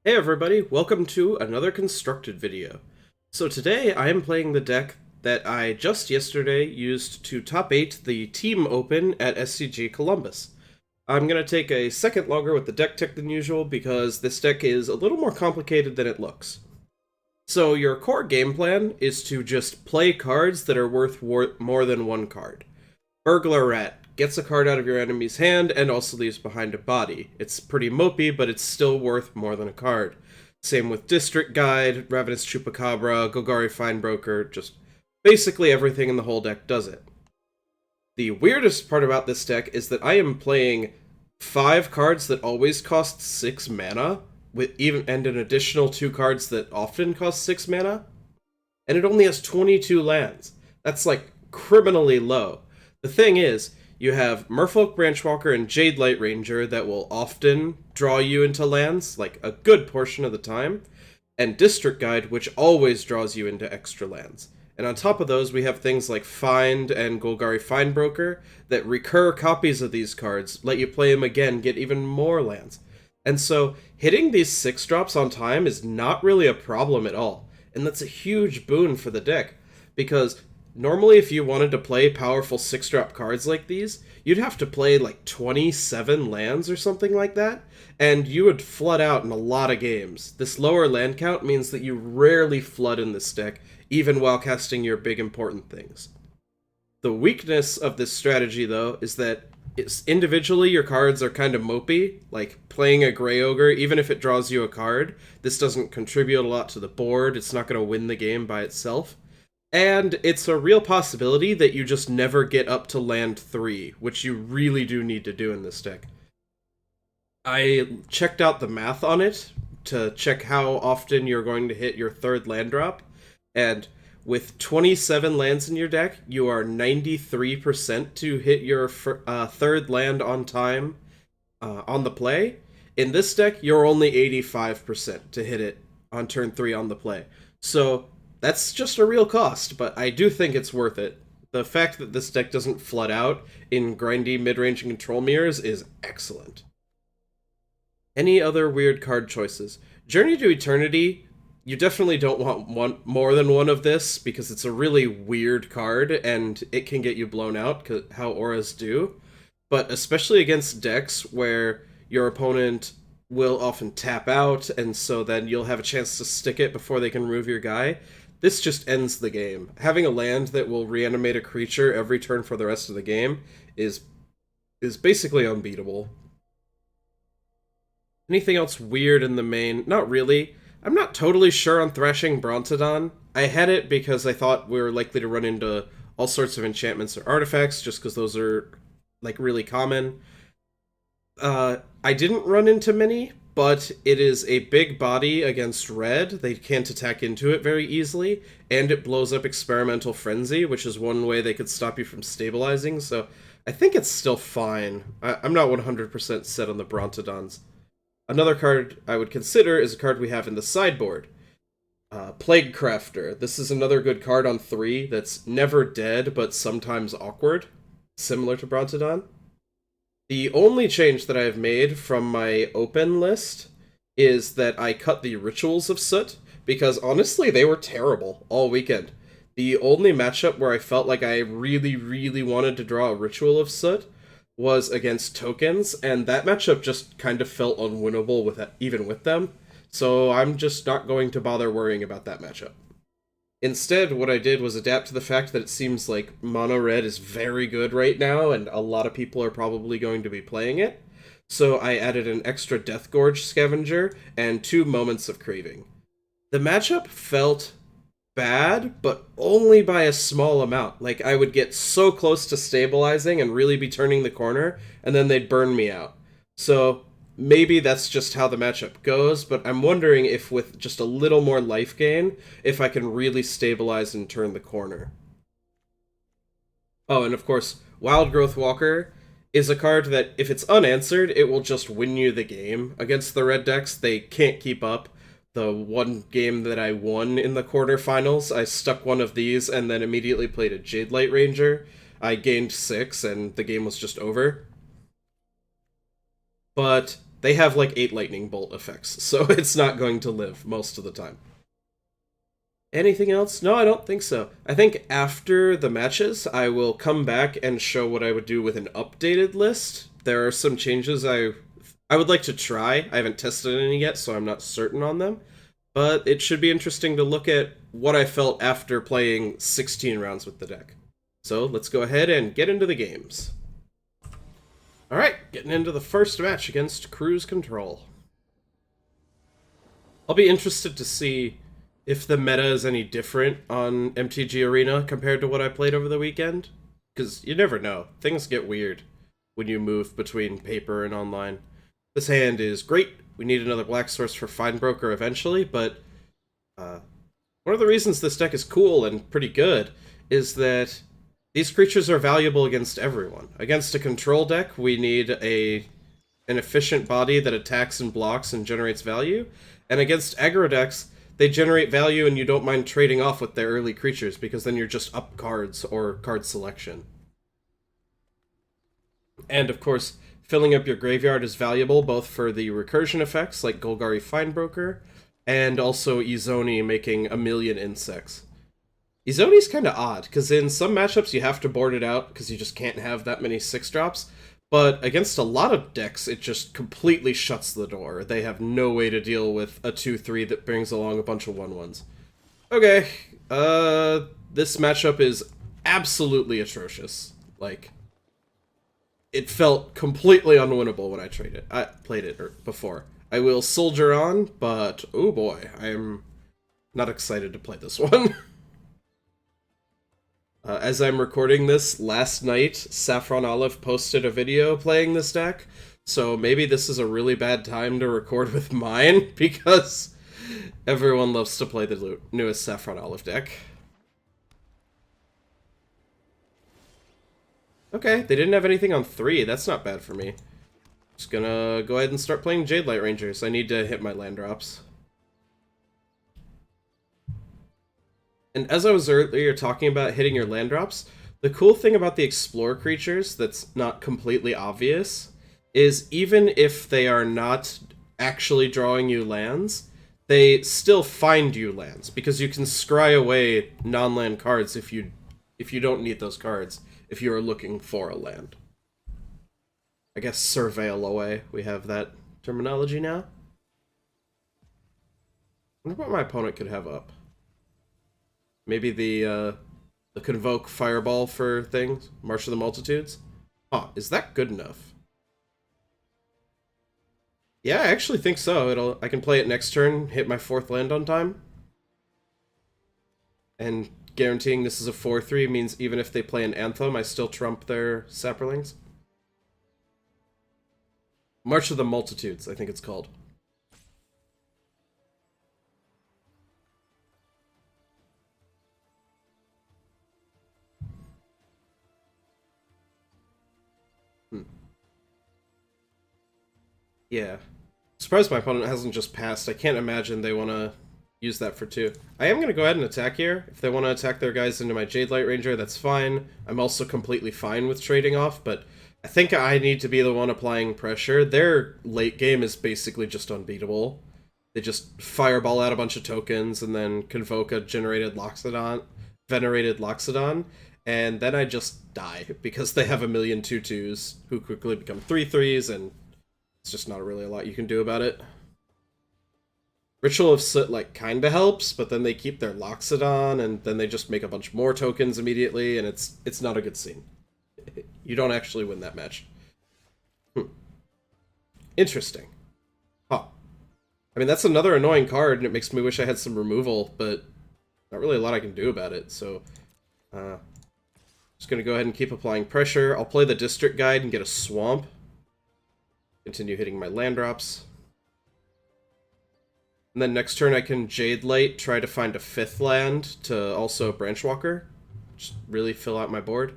Hey everybody, welcome to another constructed video. So today I am playing the deck that I just yesterday used to top 8 the team open at SCG Columbus. I'm going to take a second longer with the deck tech than usual because this deck is a little more complicated than it looks. So your core game plan is to just play cards that are worth more than one card. Burglar Rat gets a card out of your enemy's hand and also leaves behind a body. It's pretty mopey, but it's still worth more than a card. Same with District Guide, Ravenous Chupacabra, Golgari Findbroker, just basically everything in the whole deck does it. The weirdest part about this deck is that I am playing 5 cards that always cost 6 mana, and an additional 2 cards that often cost 6 mana, and it only has 22 lands. That's like criminally low. The thing is, you have Merfolk Branchwalker and Jadelight Ranger that will often draw you into lands, like a good portion of the time, and District Guide, which always draws you into extra lands. And on top of those, we have things like Find and Golgari Findbroker that recur copies of these cards, let you play them again, get even more lands. And so, hitting these 6-drops on time is not really a problem at all. And that's a huge boon for the deck, because normally if you wanted to play powerful 6-drop cards like these, you'd have to play like 27 lands or something like that, and you would flood out in a lot of games. This lower land count means that you rarely flood in this deck, even while casting your big important things. The weakness of this strategy, though, is that individually your cards are kind of mopey, like playing a Grey Ogre, even if it draws you a card, this doesn't contribute a lot to the board, it's not going to win the game by itself. And it's a real possibility that you just never get up to land 3, which you really do need to do in this deck. I checked out the math on it to check how often you're going to hit your 3rd land drop, and with 27 lands in your deck, you are 93% to hit your 3rd land on time on the play. In this deck, you're only 85% to hit it on turn 3 on the play. So that's just a real cost, but I do think it's worth it. The fact that this deck doesn't flood out in grindy mid-range and control mirrors is excellent. Any other weird card choices? Journey to Eternity, you definitely don't want more than one of this, because it's a really weird card, and it can get you blown out, how auras do. But especially against decks where your opponent will often tap out, and so then you'll have a chance to stick it before they can remove your guy, this just ends the game. Having a land that will reanimate a creature every turn for the rest of the game is basically unbeatable. Anything else weird in the main? Not really. I'm not totally sure on Thrashing Brontodon. I had it because I thought we were likely to run into all sorts of enchantments or artifacts, just because those are, like, really common. I didn't run into many, but it is a big body against red. They can't attack into it very easily, and it blows up Experimental Frenzy, which is one way they could stop you from stabilizing, so I think it's still fine. I'm not 100% set on the Brontodons. Another card I would consider is a card we have in the sideboard. Plague Crafter. This is another good card on 3 that's never dead, but sometimes awkward, similar to Brontodon. The only change that I have made from my open list is that I cut the Rituals of Soot, because honestly, they were terrible all weekend. The only matchup where I felt like I really, really wanted to draw a Ritual of Soot was against tokens, and that matchup just kind of felt unwinnable even with them, so I'm just not going to bother worrying about that matchup. Instead, what I did was adapt to the fact that it seems like mono red is very good right now, and a lot of people are probably going to be playing it. So I added an extra Deathgorge Scavenger and 2 Moments of Craving. The matchup felt bad, but only by a small amount. Like, I would get so close to stabilizing and really be turning the corner, and then they'd burn me out. So maybe that's just how the matchup goes, but I'm wondering if with just a little more life gain, if I can really stabilize and turn the corner. Oh, and of course, Wild Growth Walker is a card that, if it's unanswered, it will just win you the game. Against the red decks, they can't keep up. The one game that I won in the quarterfinals, I stuck one of these and then immediately played a Jadelight Ranger. I gained 6, and the game was just over. But they have like 8 lightning bolt effects, so it's not going to live most of the time. Anything else? No, I don't think so. I think after the matches, I will come back and show what I would do with an updated list. There are some changes I would like to try. I haven't tested any yet, so I'm not certain on them. But it should be interesting to look at what I felt after playing 16 rounds with the deck. So let's go ahead and get into the games. Alright, getting into the first match against Cruise Control. I'll be interested to see if the meta is any different on MTG Arena compared to what I played over the weekend. Because you never know. Things get weird when you move between paper and online. This hand is great. We need another black source for Findbroker eventually, but one of the reasons this deck is cool and pretty good is that these creatures are valuable against everyone. Against a control deck, we need an efficient body that attacks and blocks and generates value. And against aggro decks, they generate value and you don't mind trading off with their early creatures because then you're just up cards or card selection. And of course, filling up your graveyard is valuable both for the recursion effects like Golgari Findbroker and also Izoni making a million insects. Izoni's kind of odd, because in some matchups you have to board it out because you just can't have that many 6-drops, but against a lot of decks it just completely shuts the door. They have no way to deal with a 2-3 that brings along a bunch of 1/1s. Okay, this matchup is absolutely atrocious. Like, it felt completely unwinnable when I played it before. I will soldier on, but oh boy, I'm not excited to play this one. As I'm recording this, last night, Saffron Olive posted a video playing this deck, so maybe this is a really bad time to record with mine, because everyone loves to play the newest Saffron Olive deck. Okay, they didn't have anything on 3, that's not bad for me. Just gonna go ahead and start playing Jadelight Rangers. I need to hit my land drops. And as I was earlier talking about hitting your land drops, the cool thing about the Explore creatures that's not completely obvious is even if they are not actually drawing you lands, they still find you lands, because you can scry away non-land cards if you don't need those cards, if you are looking for a land. I guess surveil away, we have that terminology now. I wonder what my opponent could have up. Maybe the Convoke Fireball for things? March of the Multitudes? Huh, is that good enough? Yeah, I actually think so. I can play it next turn, hit my 4th land on time. And guaranteeing this is a 4-3 means even if they play an Anthem, I still trump their Saprolings. March of the Multitudes, I think it's called. Yeah. Surprised my opponent hasn't just passed. I can't imagine they want to use that for 2. I am going to go ahead and attack here. If they want to attack their guys into my Jadelight Ranger, that's fine. I'm also completely fine with trading off, but I think I need to be the one applying pressure. Their late game is basically just unbeatable. They just fireball out a bunch of tokens and then convoke a venerated Loxodon, and then I just die because they have a million 2/2s who quickly become 3/3s, and it's just not really a lot you can do about it. Ritual of Soot, like, kinda helps, but then they keep their Loxodon, and then they just make a bunch more tokens immediately, and it's not a good scene. You don't actually win that match. Interesting. Huh. I mean, that's another annoying card, and it makes me wish I had some removal, but not really a lot I can do about it, so just gonna go ahead and keep applying pressure. I'll play the District Guide and get a Swamp. Continue hitting my land drops. And then next turn I can Jadelight, try to find a 5th land to also Branchwalker. Just really fill out my board.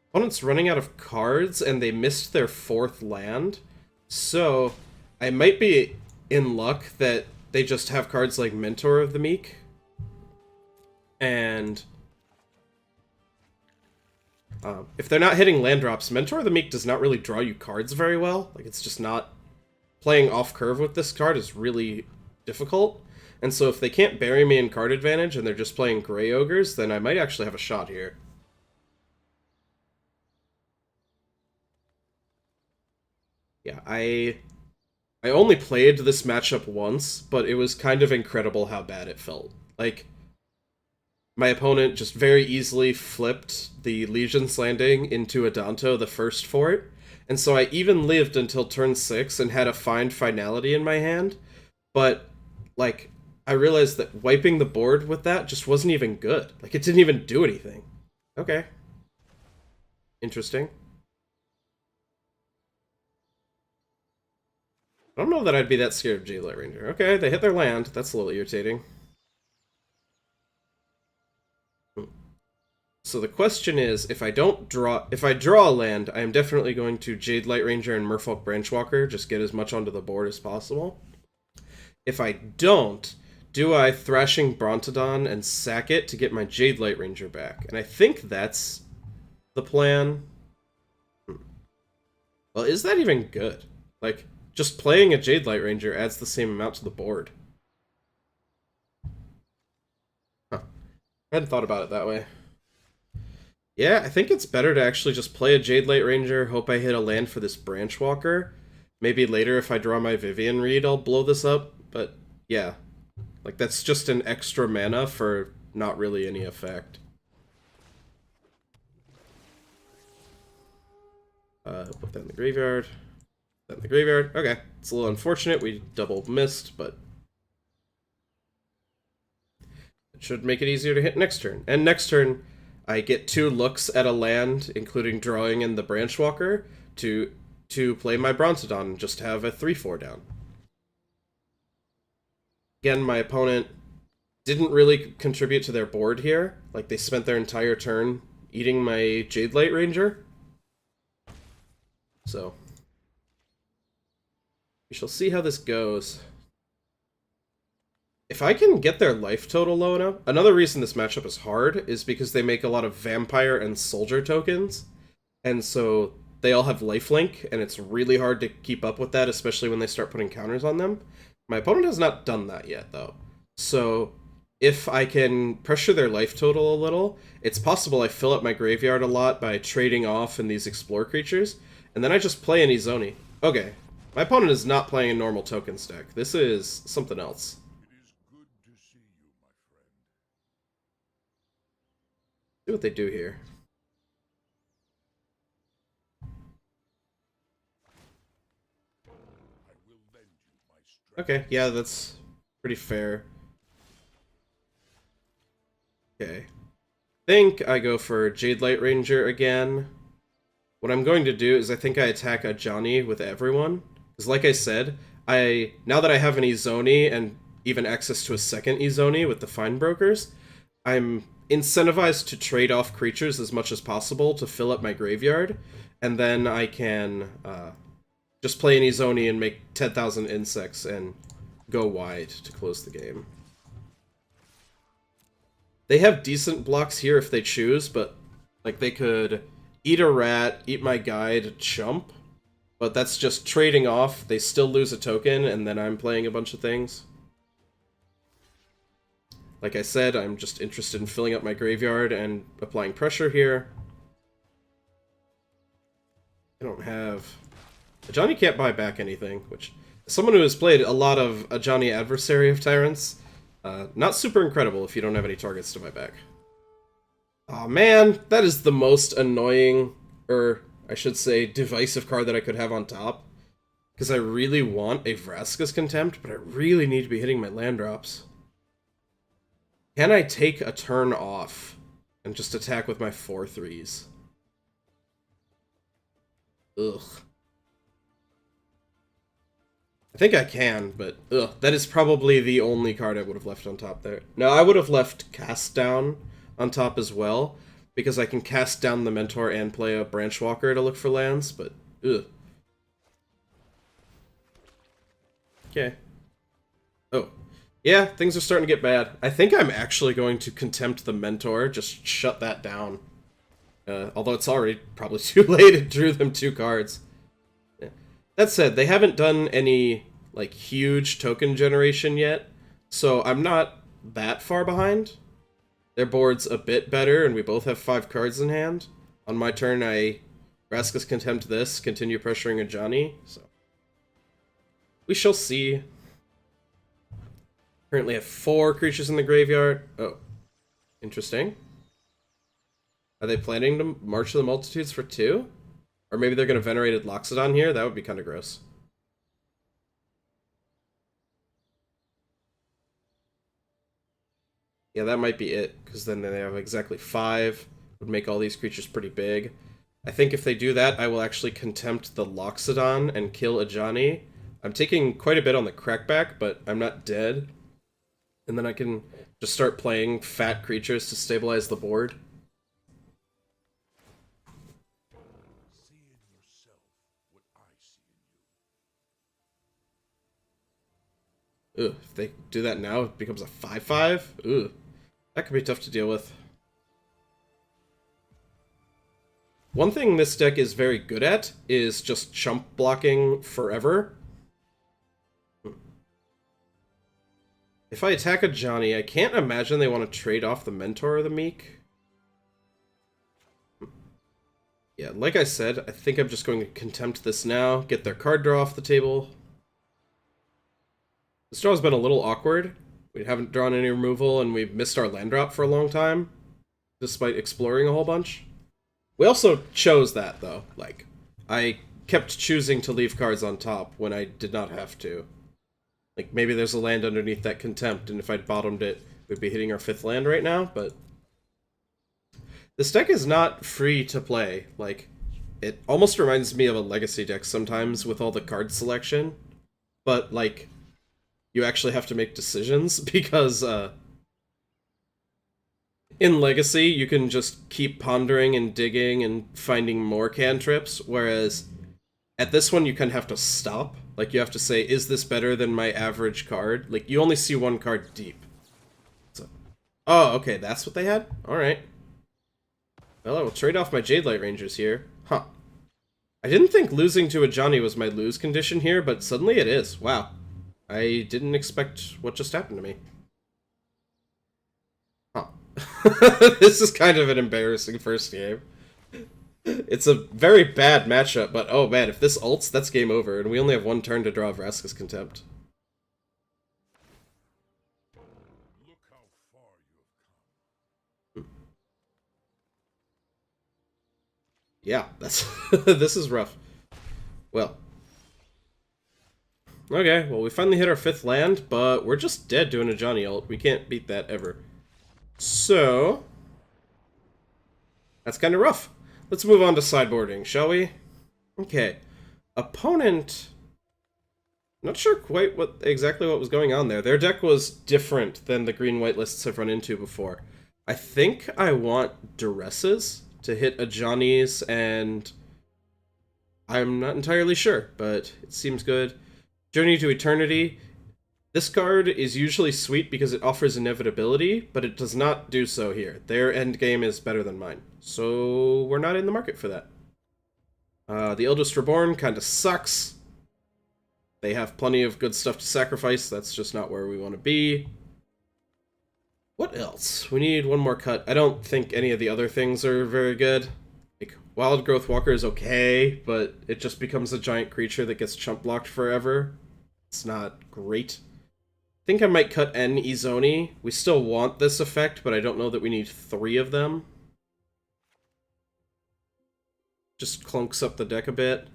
Opponent's running out of cards, and they missed their 4th land. So, I might be in luck that they just have cards like Mentor of the Meek. And if they're not hitting land drops, Mentor of the Meek does not really draw you cards very well. Like, it's just not playing off-curve with this card is really difficult. And so if they can't bury me in card advantage and they're just playing Grey Ogres, then I might actually have a shot here. Yeah, I only played this matchup once, but it was kind of incredible how bad it felt. Like, my opponent just very easily flipped the Legion's Landing into Adanto, the first for it, and so I even lived until turn 6 and had a fine Finality in my hand, but, like, I realized that wiping the board with that just wasn't even good. Like, it didn't even do anything. Okay. Interesting. I don't know that I'd be that scared of Jadelight Ranger. Okay, they hit their land. That's a little irritating. So the question is, if I draw a land, I am definitely going to Jadelight Ranger and Merfolk Branchwalker, just get as much onto the board as possible. If I don't, do I Thrashing Brontodon and sack it to get my Jadelight Ranger back? And I think that's the plan. Well, is that even good? Like, just playing a Jadelight Ranger adds the same amount to the board. Huh. I hadn't thought about it that way. Yeah, I think it's better to actually just play a Jadelight Ranger, hope I hit a land for this Branchwalker. Maybe later if I draw my Vivien Reid, I'll blow this up, but yeah. Like, that's just an extra mana for not really any effect. Put that in the graveyard. Put that in the graveyard. Okay, it's a little unfortunate, we double missed, but it should make it easier to hit next turn. And next turn, I get 2 looks at a land, including drawing in the Branchwalker, to play my Brontodon and just have a 3/4 down. Again, my opponent didn't really contribute to their board here. Like, they spent their entire turn eating my Jadelight Ranger. So, we shall see how this goes. If I can get their life total low enough... Another reason this matchup is hard is because they make a lot of Vampire and Soldier tokens. And so they all have lifelink, and it's really hard to keep up with that, especially when they start putting counters on them. My opponent has not done that yet, though. So if I can pressure their life total a little, it's possible I fill up my graveyard a lot by trading off in these Explore creatures, and then I just play an Izoni. Okay, my opponent is not playing a normal token stack. This is something else. See what they do here. Okay, yeah, that's pretty fair. Okay. Think I go for Jadelight Ranger again. What I'm going to do is I think I attack a Johnny with everyone. Because like I said, now that I have an Izoni and even access to a second Izoni with the Findbrokers, I'm incentivized to trade off creatures as much as possible to fill up my graveyard, and then I can just play an Izoni and make 10,000 insects and go wide to close the game. They have decent blocks here if they choose, but like they could eat a rat, eat my guide, chump, but that's just trading off. They still lose a token, and then I'm playing a bunch of things. Like I said, I'm just interested in filling up my graveyard and applying pressure here. I don't have... Ajani can't buy back anything, which... Someone who has played a lot of Ajani Adversary of Tyrants, not super incredible if you don't have any targets to buy back. Aw, man, that is the most annoying, or I should say divisive card that I could have on top. Because I really want a Vraska's Contempt, but I really need to be hitting my land drops. Can I take a turn off and just attack with my 4/3s? Ugh. I think I can, but ugh, that is probably the only card I would have left on top there. No, I would have left Cast Down on top as well, because I can cast down the Mentor and play a Branchwalker to look for lands, but ugh. Okay. Oh. Yeah, things are starting to get bad. I think I'm actually going to Contempt the Mentor, just shut that down. Although it's already probably too late, it drew them 2 cards. Yeah. That said, they haven't done any, like, huge token generation yet, so I'm not that far behind. Their board's a bit better, and we both have 5 cards in hand. On my turn, I Vraska's Contempt this, continue pressuring a Johnny, so we shall see. Currently have 4 creatures in the graveyard. Oh, interesting. Are they planning to March of the Multitudes for 2? Or maybe they're going to Venerated Loxodon here? That would be kind of gross. Yeah, that might be it, because then they have exactly 5. Would make all these creatures pretty big. I think if they do that, I will actually Contempt the Loxodon and kill a Johnny. I'm taking quite a bit on the crackback, but I'm not dead. And then I can just start playing fat creatures to stabilize the board. Ugh, if they do that now, it becomes a 5/5? Ugh, that could be tough to deal with. One thing this deck is very good at is just chump blocking forever. If I attack a Johnny, I can't imagine they want to trade off the Mentor or the Meek. Yeah, like I said, I think I'm just going to Contempt this now, get their card draw off the table. This draw's been a little awkward. We haven't drawn any removal, and we've missed our land drop for a long time, despite exploring a whole bunch. We also chose that, though. Like, I kept choosing to leave cards on top when I did not have to. Like, maybe there's a land underneath that Contempt, and if I'd bottomed it, we'd be hitting our 5th land right now, but this deck is not free to play. Like, it almost reminds me of a Legacy deck sometimes with all the card selection, but, like, you actually have to make decisions, because, in Legacy, you can just keep pondering and digging and finding more cantrips, whereas at this one, you kind of have to stop. Like, you have to say, is this better than my average card? Like, you only see 1 card deep. So, oh, okay, that's what they had? Alright. Well, I will trade off my Jadelight Rangers here. Huh. I didn't think losing to a Johnny was my lose condition here, but suddenly it is. Wow. I didn't expect what just happened to me. Huh. This is kind of an embarrassing first game. It's a very bad matchup, but oh man, if this ults, that's game over, and we only have 1 turn to draw Vraska's Contempt. Look how far you have come. Yeah, that's this is rough. Well. Okay, well we finally hit our 5th land, but we're just dead doing a Johnny ult. We can't beat that ever. So that's kind of rough. Let's move on to sideboarding, shall we? Okay. Opponent... Not sure quite exactly what was going on there. Their deck was different than the green-white lists I've run into before. I think I want Duresses to hit a Johnny's, and I'm not entirely sure, but it seems good. Journey to Eternity. This card is usually sweet because it offers inevitability, but it does not do so here. Their endgame is better than mine, so we're not in the market for that. The Eldest Reborn kind of sucks. They have plenty of good stuff to sacrifice, that's just not where we want to be. What else? We need 1 more cut. I don't think any of the other things are very good. Like, Wild Growth Walker is okay, but it just becomes a giant creature that gets chump blocked forever. It's not great. I think I might cut N Izoni. We still want this effect, but I don't know that we need 3 of them. Just clunks up the deck a bit.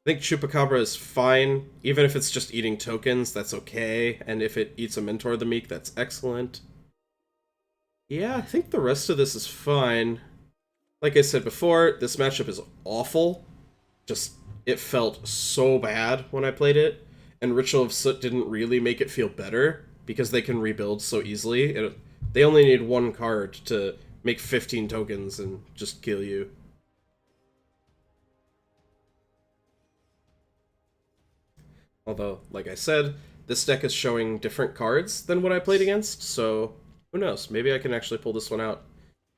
I think Chupacabra is fine. Even if it's just eating tokens, that's okay. And if it eats a Mentor of the Meek, that's excellent. Yeah, I think the rest of this is fine. Like I said before, this matchup is awful. Just, it felt so bad when I played it. And Ritual of Soot didn't really make it feel better, because they can rebuild so easily. They only need 1 card to make 15 tokens and just kill you. Although, like I said, this deck is showing different cards than what I played against, so who knows? Maybe I can actually pull this one out,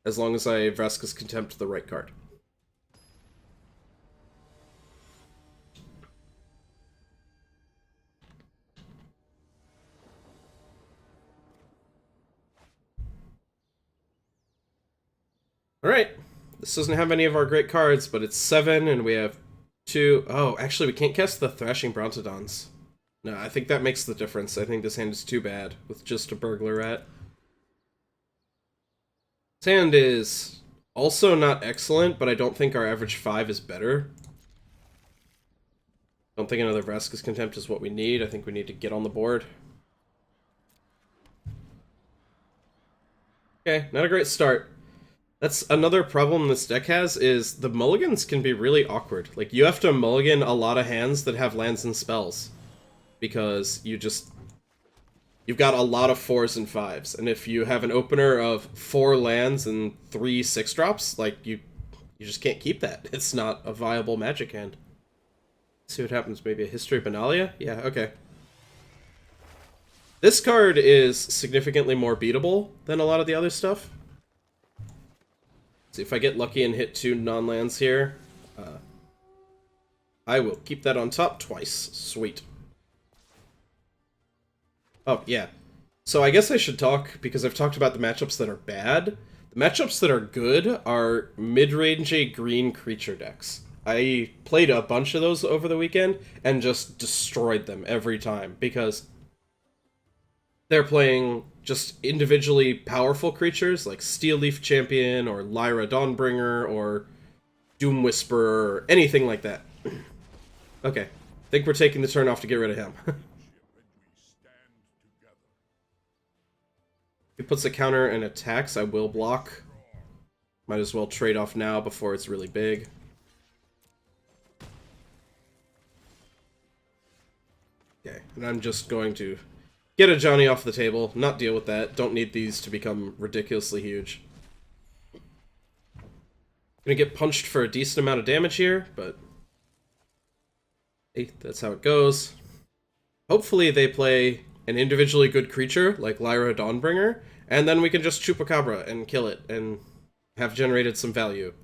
as long as I Vraska's Contempt the right card. Alright. This doesn't have any of our great cards, but it's 7, and we have 2... Oh, actually, we can't cast the Thrashing Brontodons. No, I think that makes the difference. I think this hand is too bad, with just a Burglar Rat. This hand is also not excellent, but I don't think our average 5 is better. I don't think another Vraska's Contempt is what we need. I think we need to get on the board. Okay, not a great start. That's another problem this deck has, is the mulligans can be really awkward. Like, you have to mulligan a lot of hands that have lands and spells. Because you've got a lot of 4s and 5s. And if you have an opener of 4 lands and 3 6-drops, like, you just can't keep that. It's not a viable Magic hand. Let's see what happens. Maybe a History of Benalia? Yeah, okay. This card is significantly more beatable than a lot of the other stuff. See if I get lucky and hit 2 non-lands here. I will keep that on top twice. Sweet. Oh, yeah. So I guess I should talk, because I've talked about the matchups that are bad. The matchups that are good are mid-range green creature decks. I played a bunch of those over the weekend and just destroyed them every time, because they're playing just individually powerful creatures like Steel Leaf Champion or Lyra Dawnbringer or Doom Whisperer or anything like that. Okay, I think we're taking the turn off to get rid of him. If he puts a counter and attacks, I will block. Might as well trade off now before it's really big. Okay, and I'm just going to get a Johnny off the table, not deal with that. Don't need these to become ridiculously huge. Gonna get punched for a decent amount of damage here, but hey, that's how it goes. Hopefully they play an individually good creature, like Lyra Dawnbringer, and then we can just Chupacabra and kill it, and have generated some value.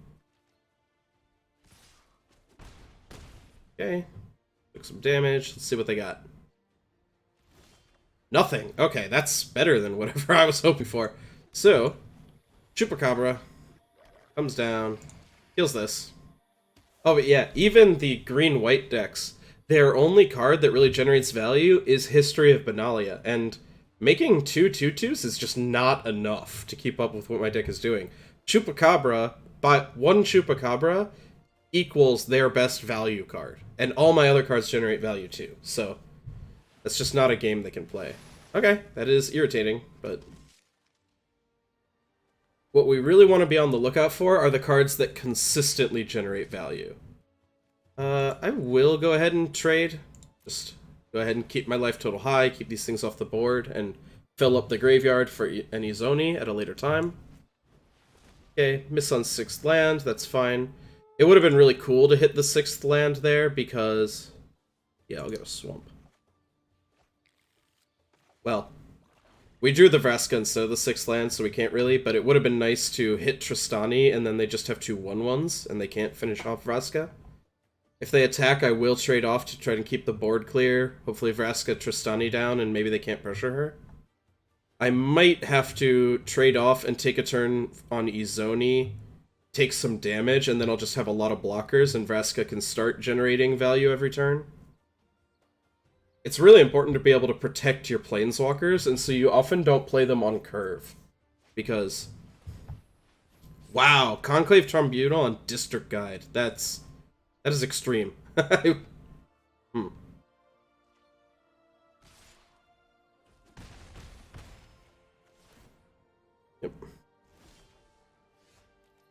Okay. Took some damage. Let's see what they got. Nothing. Okay, that's better than whatever I was hoping for. So, Chupacabra comes down, kills this. Oh, but yeah, even the green-white decks, their only card that really generates value is History of Benalia, and making 2 2/2s is just not enough to keep up with what my deck is doing. Chupacabra, but 1 Chupacabra equals their best value card, and all my other cards generate value too, so that's just not a game they can play. Okay, that is irritating, but what we really want to be on the lookout for are the cards that consistently generate value. I will go ahead and trade. Just go ahead and keep my life total high, keep these things off the board, and fill up the graveyard for an Izoni at a later time. Okay, miss on 6th land, that's fine. It would have been really cool to hit the 6th land there, because yeah, I'll get a swamp. Well, we drew the Vraska instead of the 6th land, so we can't really, but it would have been nice to hit Tristani, and then they just have 2 1/1s, and they can't finish off Vraska. If they attack, I will trade off to try to keep the board clear. Hopefully Vraska Tristani down, and maybe they can't pressure her. I might have to trade off and take a turn on Izoni, take some damage, and then I'll just have a lot of blockers, and Vraska can start generating value every turn. It's really important to be able to protect your planeswalkers, and so you often don't play them on curve. Because, wow, Conclave Tribunal and District Guide. That is extreme. Yep.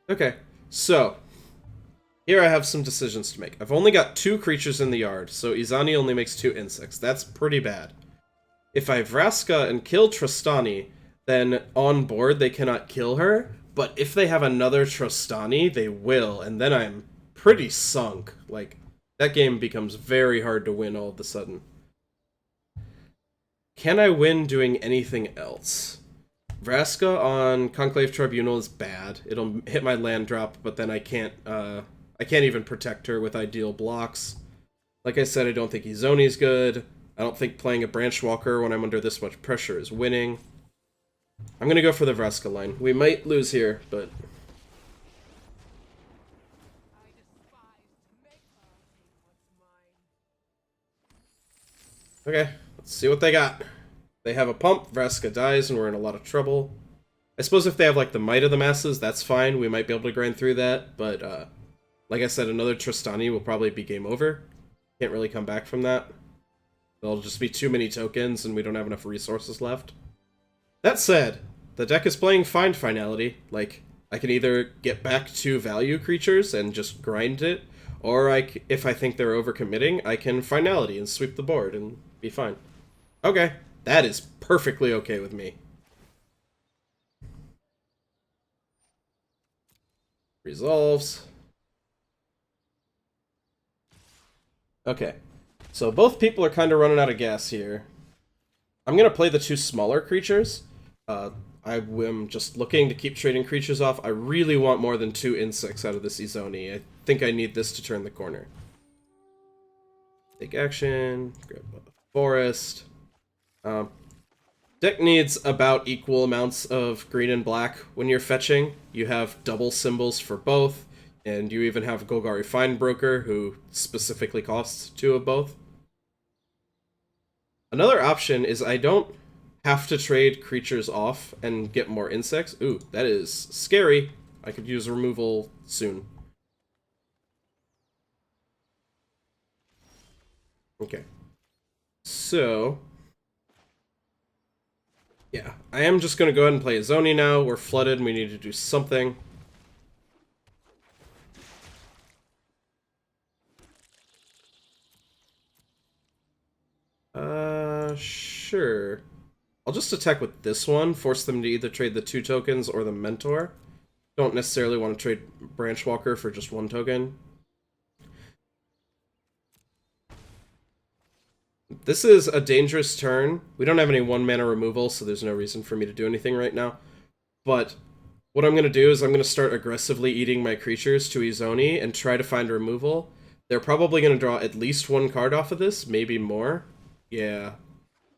Okay, so here I have some decisions to make. I've only got 2 creatures in the yard, so Izoni only makes 2 insects. That's pretty bad. If I Vraska and kill Tristani, then on board they cannot kill her, but if they have another Tristani, they will, and then I'm pretty sunk. Like, that game becomes very hard to win all of a sudden. Can I win doing anything else? Vraska on Conclave Tribunal is bad. It'll hit my land drop, but then I can't even protect her with ideal blocks. Like I said, I don't think Izoni's good. I don't think playing a Branchwalker when I'm under this much pressure is winning. I'm gonna go for the Vraska line. We might lose here, but Okay, let's see what they got. They have a pump, Vraska dies, and we're in a lot of trouble. I suppose if they have, like, the Might of the Masses, that's fine. We might be able to grind through that, but, like I said, another Tristani will probably be game over. Can't really come back from that. There'll just be too many tokens, and we don't have enough resources left. That said, the deck is playing Find Finality. Like, I can either get back to value creatures and just grind it, or if I think they're overcommitting, I can Finality and sweep the board and be fine. Okay, that is perfectly okay with me. Resolves. Okay, so both people are kind of running out of gas here. I'm going to play the two smaller creatures. I am just looking to keep trading creatures off. I really want more than 2 insects out of this Izoni. I think I need this to turn the corner. Take action, grab a forest. Deck needs about equal amounts of green and black. When you're fetching, you have double symbols for both, and you even have Golgari Findbroker, who specifically costs 2 of both. Another option is I don't have to trade creatures off and get more insects. Ooh, that is scary. I could use removal soon. Okay. So, yeah, I am just going to go ahead and play Izoni now. We're flooded and we need to do something. Sure. I'll just attack with this one, force them to either trade the 2 tokens or the Mentor. Don't necessarily want to trade Branchwalker for just 1 token. This is a dangerous turn. We don't have any 1-mana removal, so there's no reason for me to do anything right now. But what I'm going to do is I'm going to start aggressively eating my creatures to Izoni and try to find removal. They're probably going to draw at least 1 card off of this, maybe more. Yeah,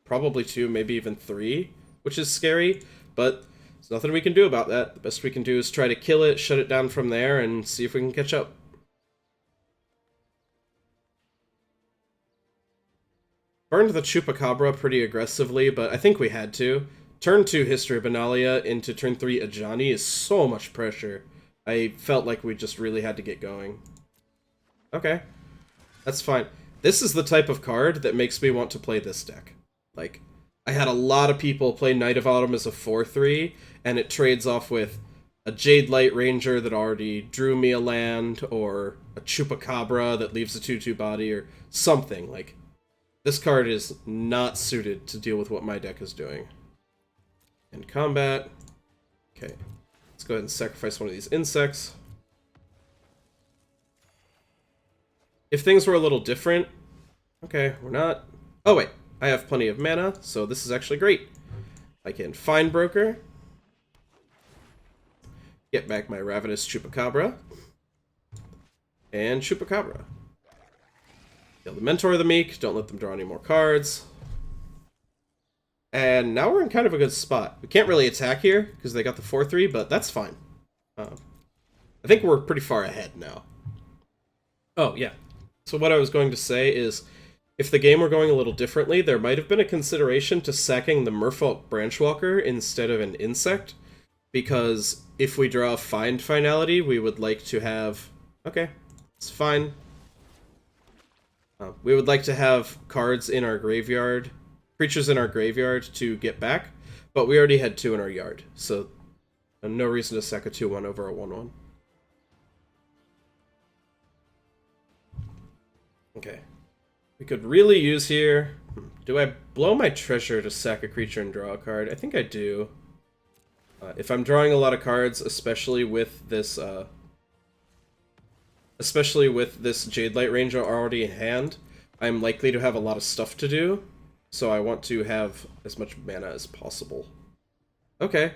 probably 2, maybe even 3, which is scary, but there's nothing we can do about that. The best we can do is try to kill it, shut it down from there, and see if we can catch up. Burned the Chupacabra pretty aggressively, but I think we had to. Turn 2 History of Benalia into turn 3 Izoni is so much pressure. I felt like we just really had to get going. Okay, that's fine. This is the type of card that makes me want to play this deck. Like, I had a lot of people play Knight of Autumn as a 4-3, and it trades off with a Jadelight Ranger that already drew me a land, or a Chupacabra that leaves a 2-2 body, or something. Like, this card is not suited to deal with what my deck is doing. In combat, okay, let's go ahead and sacrifice one of these insects. If things were a little different, okay, we're not. Oh wait, I have plenty of mana, so this is actually great. I can Findbroker, get back my Ravenous Chupacabra, and Chupacabra. Kill the Mentor of the Meek, don't let them draw any more cards. And now we're in kind of a good spot. We can't really attack here, because they got the 4-3, but that's fine. I think we're pretty far ahead now. Oh, yeah. So what I was going to say is, if the game were going a little differently, there might have been a consideration to sacking the Merfolk Branchwalker instead of an insect, because if we draw a Find Finality, we would like to have... Okay, it's fine. We would like to have cards in our graveyard, creatures in our graveyard to get back, but we already had 2 in our yard, so no reason to sack a 2-1 over a 1-1. Okay. We could really use here... Do I blow my treasure to sack a creature and draw a card? I think I do. If I'm drawing a lot of cards, especially with this Jadelight Ranger already in hand, I'm likely to have a lot of stuff to do, so I want to have as much mana as possible. Okay.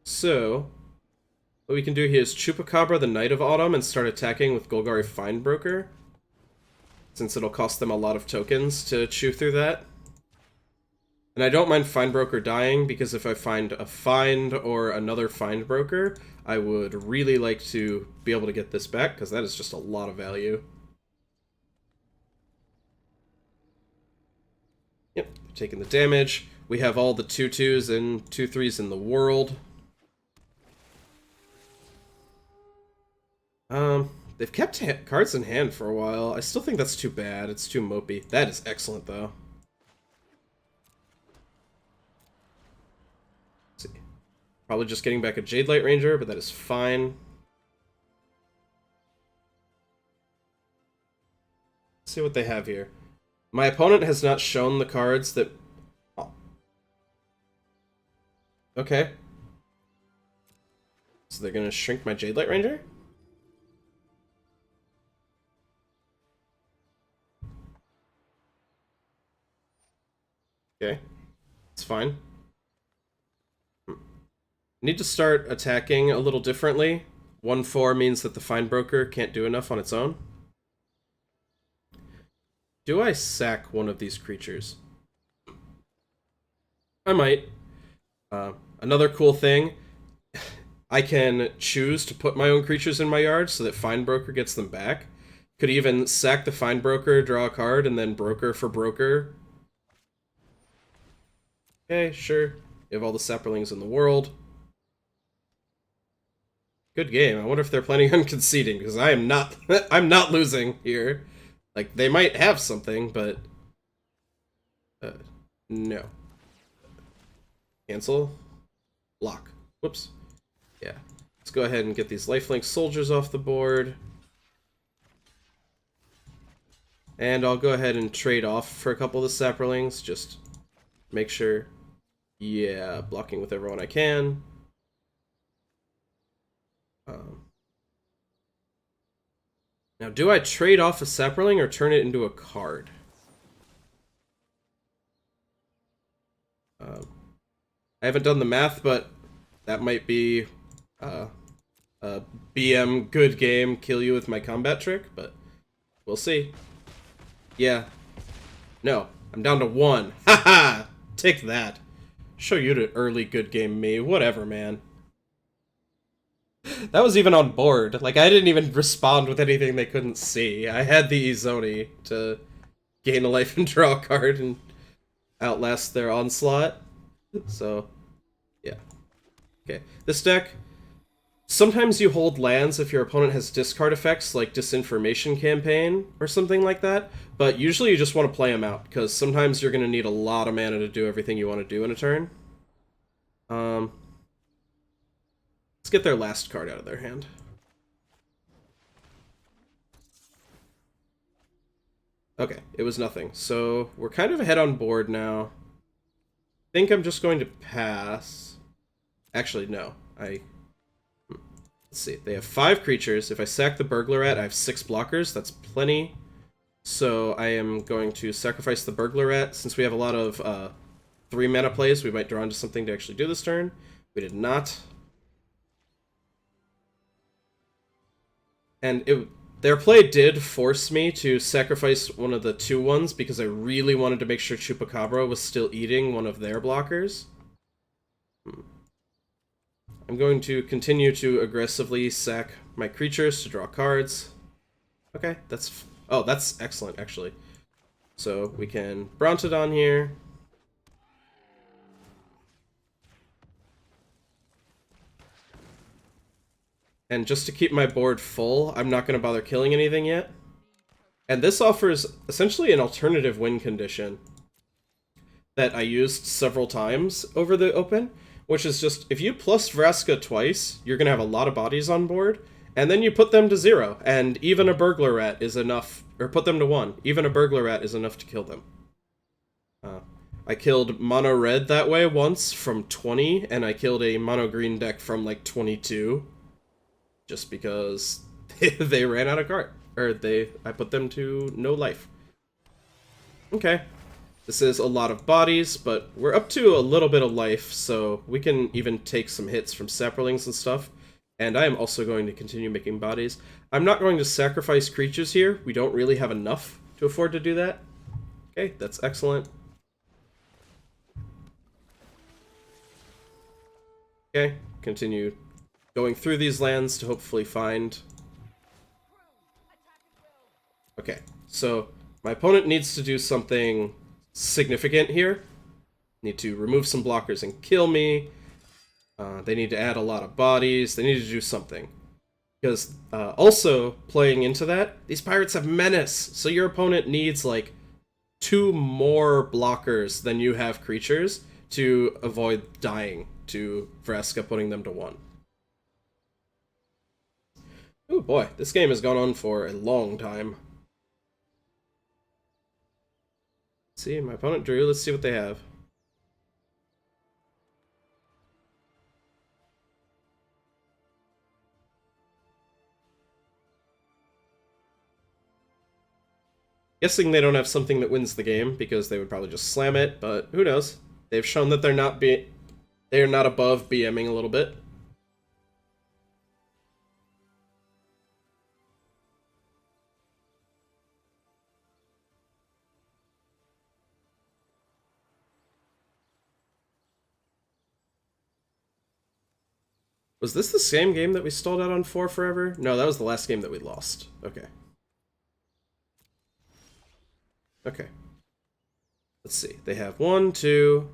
So, what we can do here is Chupacabra the Knight of Autumn and start attacking with Golgari Findbroker, since it'll cost them a lot of tokens to chew through that. And I don't mind Findbroker dying, because if I find a Find or another Findbroker, I would really like to be able to get this back, because that is just a lot of value. taking the damage. We have all the 2/2s and 2/3s in the world. They've kept cards in hand for a while. I still think that's too bad. It's too mopey. That is excellent, though. Let's see. Probably just getting back a Jadelight Ranger, but that is fine. Let's see what they have here. My opponent has not shown the cards that... Oh. Okay. So they're gonna shrink my Jadelight Ranger? Okay, it's fine. Need to start attacking a little differently. 1/4 means that the Findbroker can't do enough on its own. Do I sack one of these creatures? I might. Another cool thing, I can choose to put my own creatures in my yard so that Findbroker gets them back. Could even sack the Findbroker, draw a card, and then broker for broker. Okay, sure. You have all the Saprolings in the world. Good game. I wonder if they're planning on conceding, because I am not I'm not losing here. Like, they might have something, but no. Cancel. Block. Whoops. Yeah. Let's go ahead and get these lifelink soldiers off the board. And I'll go ahead and trade off for a couple of the Saprolings, just make sure. Yeah, blocking with everyone I can. Now, do I trade off a Saproling or turn it into a card? I haven't done the math, but that might be a BM good game, kill you with my combat trick, but we'll see. Yeah. No, I'm down to 1. Haha! Take that. Show you to early good game me. Whatever, man. That was even on board. Like, I didn't even respond with anything they couldn't see. I had the Izoni to gain a life and draw a card and outlast their onslaught. So, yeah. Okay. This deck, sometimes you hold lands if your opponent has discard effects like Disinformation Campaign or something like that, but usually you just want to play them out, because sometimes you're going to need a lot of mana to do everything you want to do in a turn. Let's get their last card out of their hand. Okay, it was nothing. So we're kind of ahead on board now. I think I'm just going to pass. Actually, no. Let's see. They have 5 creatures. If I sack the Burglar Rat, I have 6 blockers. That's plenty. So I am going to sacrifice the Burglar Rat. Since we have a lot of 3 mana plays, we might draw into something to actually do this turn. We did not. And their play did force me to sacrifice one of the 2/1s because I really wanted to make sure Chupacabra was still eating one of their blockers. I'm going to continue to aggressively sack my creatures to draw cards. Okay, that's excellent, actually. So we can Brontodon here. And just to keep my board full, I'm not going to bother killing anything yet. And this offers essentially an alternative win condition that I used several times over the open, which is just, if you plus Vraska twice, you're going to have a lot of bodies on board, and then you put them to 0, and even a Burglar Rat is enough, or put them to 1. Even a Burglar Rat is enough to kill them. I killed mono red that way once from 20, and I killed a mono green deck from like 22. Just because they ran out of card. Or I put them to no life. Okay. This is a lot of bodies, but we're up to a little bit of life, so we can even take some hits from Saprolings and stuff. And I am also going to continue making bodies. I'm not going to sacrifice creatures here. We don't really have enough to afford to do that. Okay, that's excellent. Okay, continue going through these lands to hopefully find... Okay, so my opponent needs to do something significant here. Need to remove some blockers and kill me. They need to add a lot of bodies. They need to do something. Because also, playing into that, these pirates have menace. So your opponent needs, like, 2 more blockers than you have creatures to avoid dying to Vraska putting them to 1. Oh boy, this game has gone on for a long time. Let's see, my opponent drew. Let's see what they have. Guessing they don't have something that wins the game, because they would probably just slam it, but who knows? They've shown that they're not above BMing a little bit. Was this the same game that we stalled out on 4 forever? No, that was the last game that we lost. Okay. Okay. Let's see. They have 1, 2,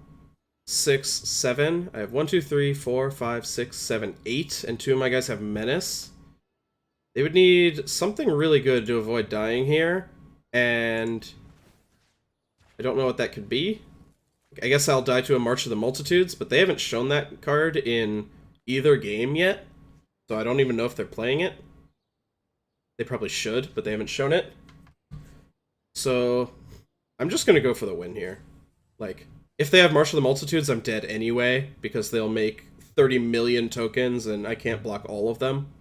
6, 7. I have 1, 2, 3, 4, 5, 6, 7, 8, and 2 of my guys have Menace. They would need something really good to avoid dying here, and I don't know what that could be. I guess I'll die to a March of the Multitudes, but they haven't shown that card in either game yet, so I don't even know if they're playing it. They probably should, but they haven't shown it. So I'm just gonna go for the win here. Like, if they have March of the Multitudes, I'm dead anyway, because they'll make 30 million tokens, and I can't block all of them.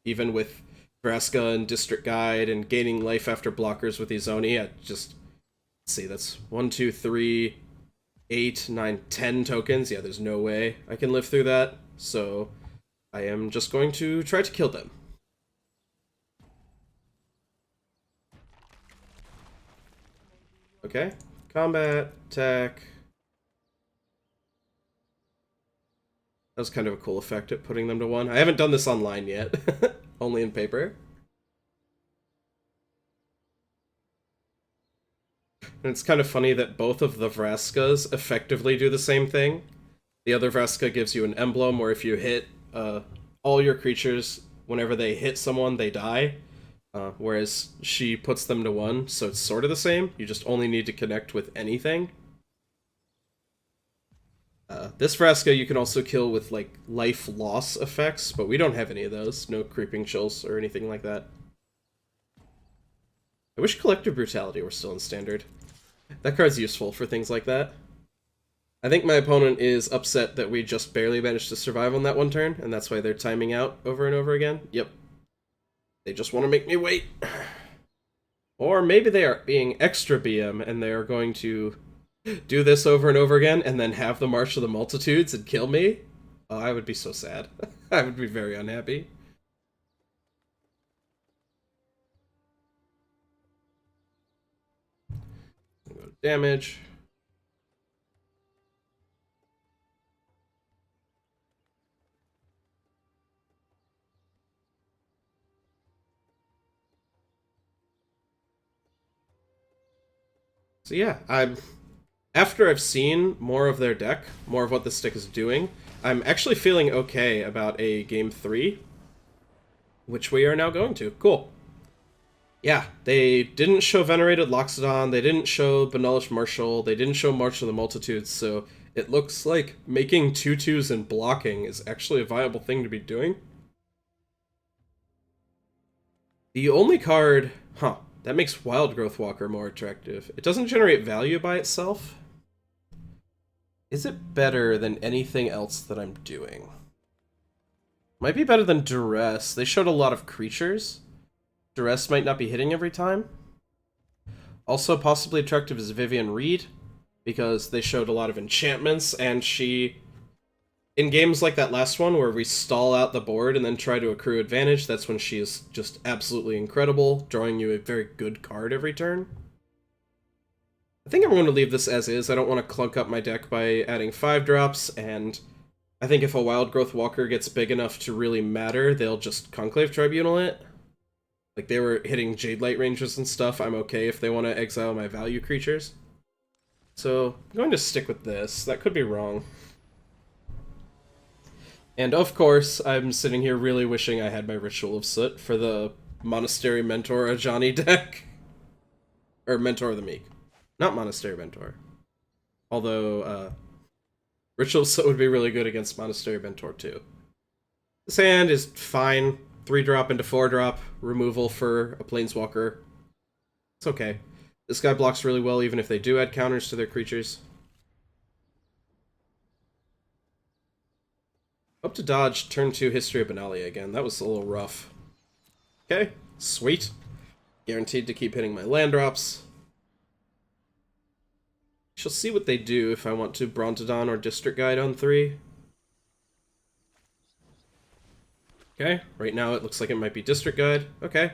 Even with Vraska and District Guide and gaining life after blockers with Izoni, I just... Let's see, that's 1, 2, 3, 8, 9, 10 tokens. Yeah, there's no way I can live through that, so I am just going to try to kill them. Okay, combat, attack. That was kind of a cool effect at putting them to 1. I haven't done this online yet, only in paper. And it's kind of funny that both of the Vraskas effectively do the same thing. The other Vraska gives you an emblem where if you hit all your creatures, whenever they hit someone, they die. Whereas she puts them to 1, so it's sort of the same. You just only need to connect with anything. This Vraska you can also kill with, like, life loss effects, but we don't have any of those. No creeping chills or anything like that. I wish Collective Brutality were still in Standard. That card's useful for things like that. I think my opponent is upset that we just barely managed to survive on that one turn, and that's why they're timing out over and over again. Yep. They just want to make me wait. Or maybe they are being extra BM, and they are going to do this over and over again, and then have the March of the Multitudes and kill me. Oh, I would be so sad. I would be very unhappy. Damage. So yeah, after I've seen more of their deck, more of what this deck is doing, I'm actually feeling okay about a Game 3, which we are now going to. Cool. Yeah, they didn't show Venerated Loxodon, they didn't show Benullish Marshal, they didn't show March of the Multitudes, so it looks like making 2/2s and blocking is actually a viable thing to be doing. The only card... that makes Wild Growth Walker more attractive. It doesn't generate value by itself. Is it better than anything else that I'm doing? Might be better than Duress. They showed a lot of creatures. Duress might not be hitting every time. Also possibly attractive is Vivien Reid, because they showed a lot of enchantments, and she... In games like that last one, where we stall out the board and then try to accrue advantage, that's when she is just absolutely incredible, drawing you a very good card every turn. I think I'm going to leave this as is. I don't want to clunk up my deck by adding 5-drops, and I think if a Wild Growth Walker gets big enough to really matter, they'll just Conclave Tribunal it. Like, they were hitting Jadelight Rangers and stuff. I'm okay if they want to exile my value creatures. So, I'm going to stick with this. That could be wrong. And of course, I'm sitting here really wishing I had my Ritual of Soot for the Monastery Mentor Ajani deck. Or Mentor of the Meek. Not Monastery Mentor. Although, Ritual of Soot would be really good against Monastery Mentor too. This hand is fine. 3-drop into 4-drop. Removal for a Planeswalker. It's okay. This guy blocks really well even if they do add counters to their creatures. Up to dodge, turn 2 History of Benalia again. That was a little rough. Okay, sweet. Guaranteed to keep hitting my land drops. Shall see what they do if I want to Brontodon or District Guide on 3. Okay, right now it looks like it might be District Guide. Okay.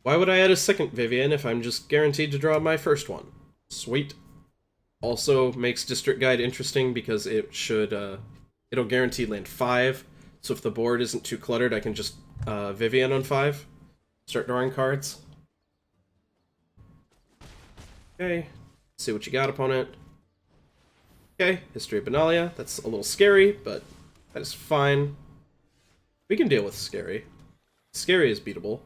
Why would I add a second Vivien if I'm just guaranteed to draw my first one? Sweet. Also makes District Guide interesting because it should, it'll guarantee land 5. So if the board isn't too cluttered, I can just Vivien on 5. Start drawing cards. Okay. See what you got, opponent. Okay, History of Benalia. That's a little scary, but that is fine. We can deal with scary. Scary is beatable.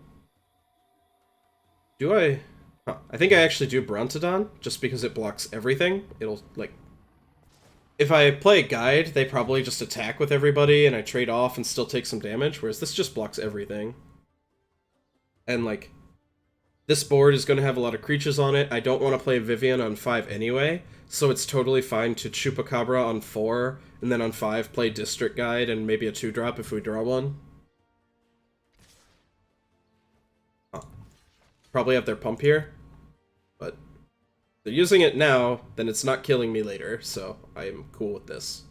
Do I... Huh. I think I actually do Brontodon, just because it blocks everything. It'll, like... If I play a guide, they probably just attack with everybody, and I trade off and still take some damage, whereas this just blocks everything. And, like... This board is going to have a lot of creatures on it. I don't want to play Vivien on 5 anyway, so it's totally fine to Chupacabra on 4, and then on 5 play District Guide and maybe a 2-drop if we draw one. Oh. Probably have their pump here, but if they're using it now, then it's not killing me later, so I am cool with this.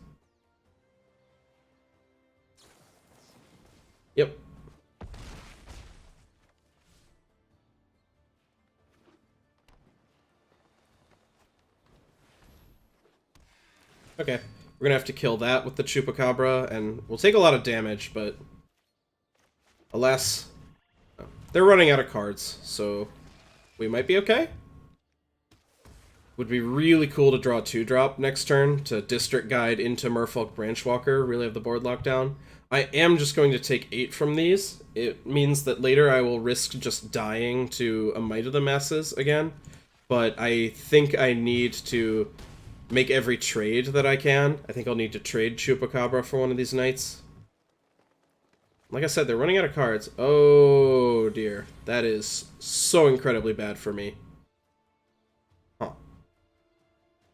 Yep. Okay, we're gonna have to kill that with the Chupacabra, and we'll take a lot of damage, but alas, they're running out of cards, so we might be okay. Would be really cool to draw a 2-drop next turn to District Guide into Merfolk Branchwalker, really have the board locked down. I am just going to take 8 from these. It means that later I will risk just dying to a Might of the Masses again, but I think I need to make every trade that I can. I think I'll need to trade Chupacabra for one of these nights. Like I said, they're running out of cards. Oh dear. That is so incredibly bad for me. Huh.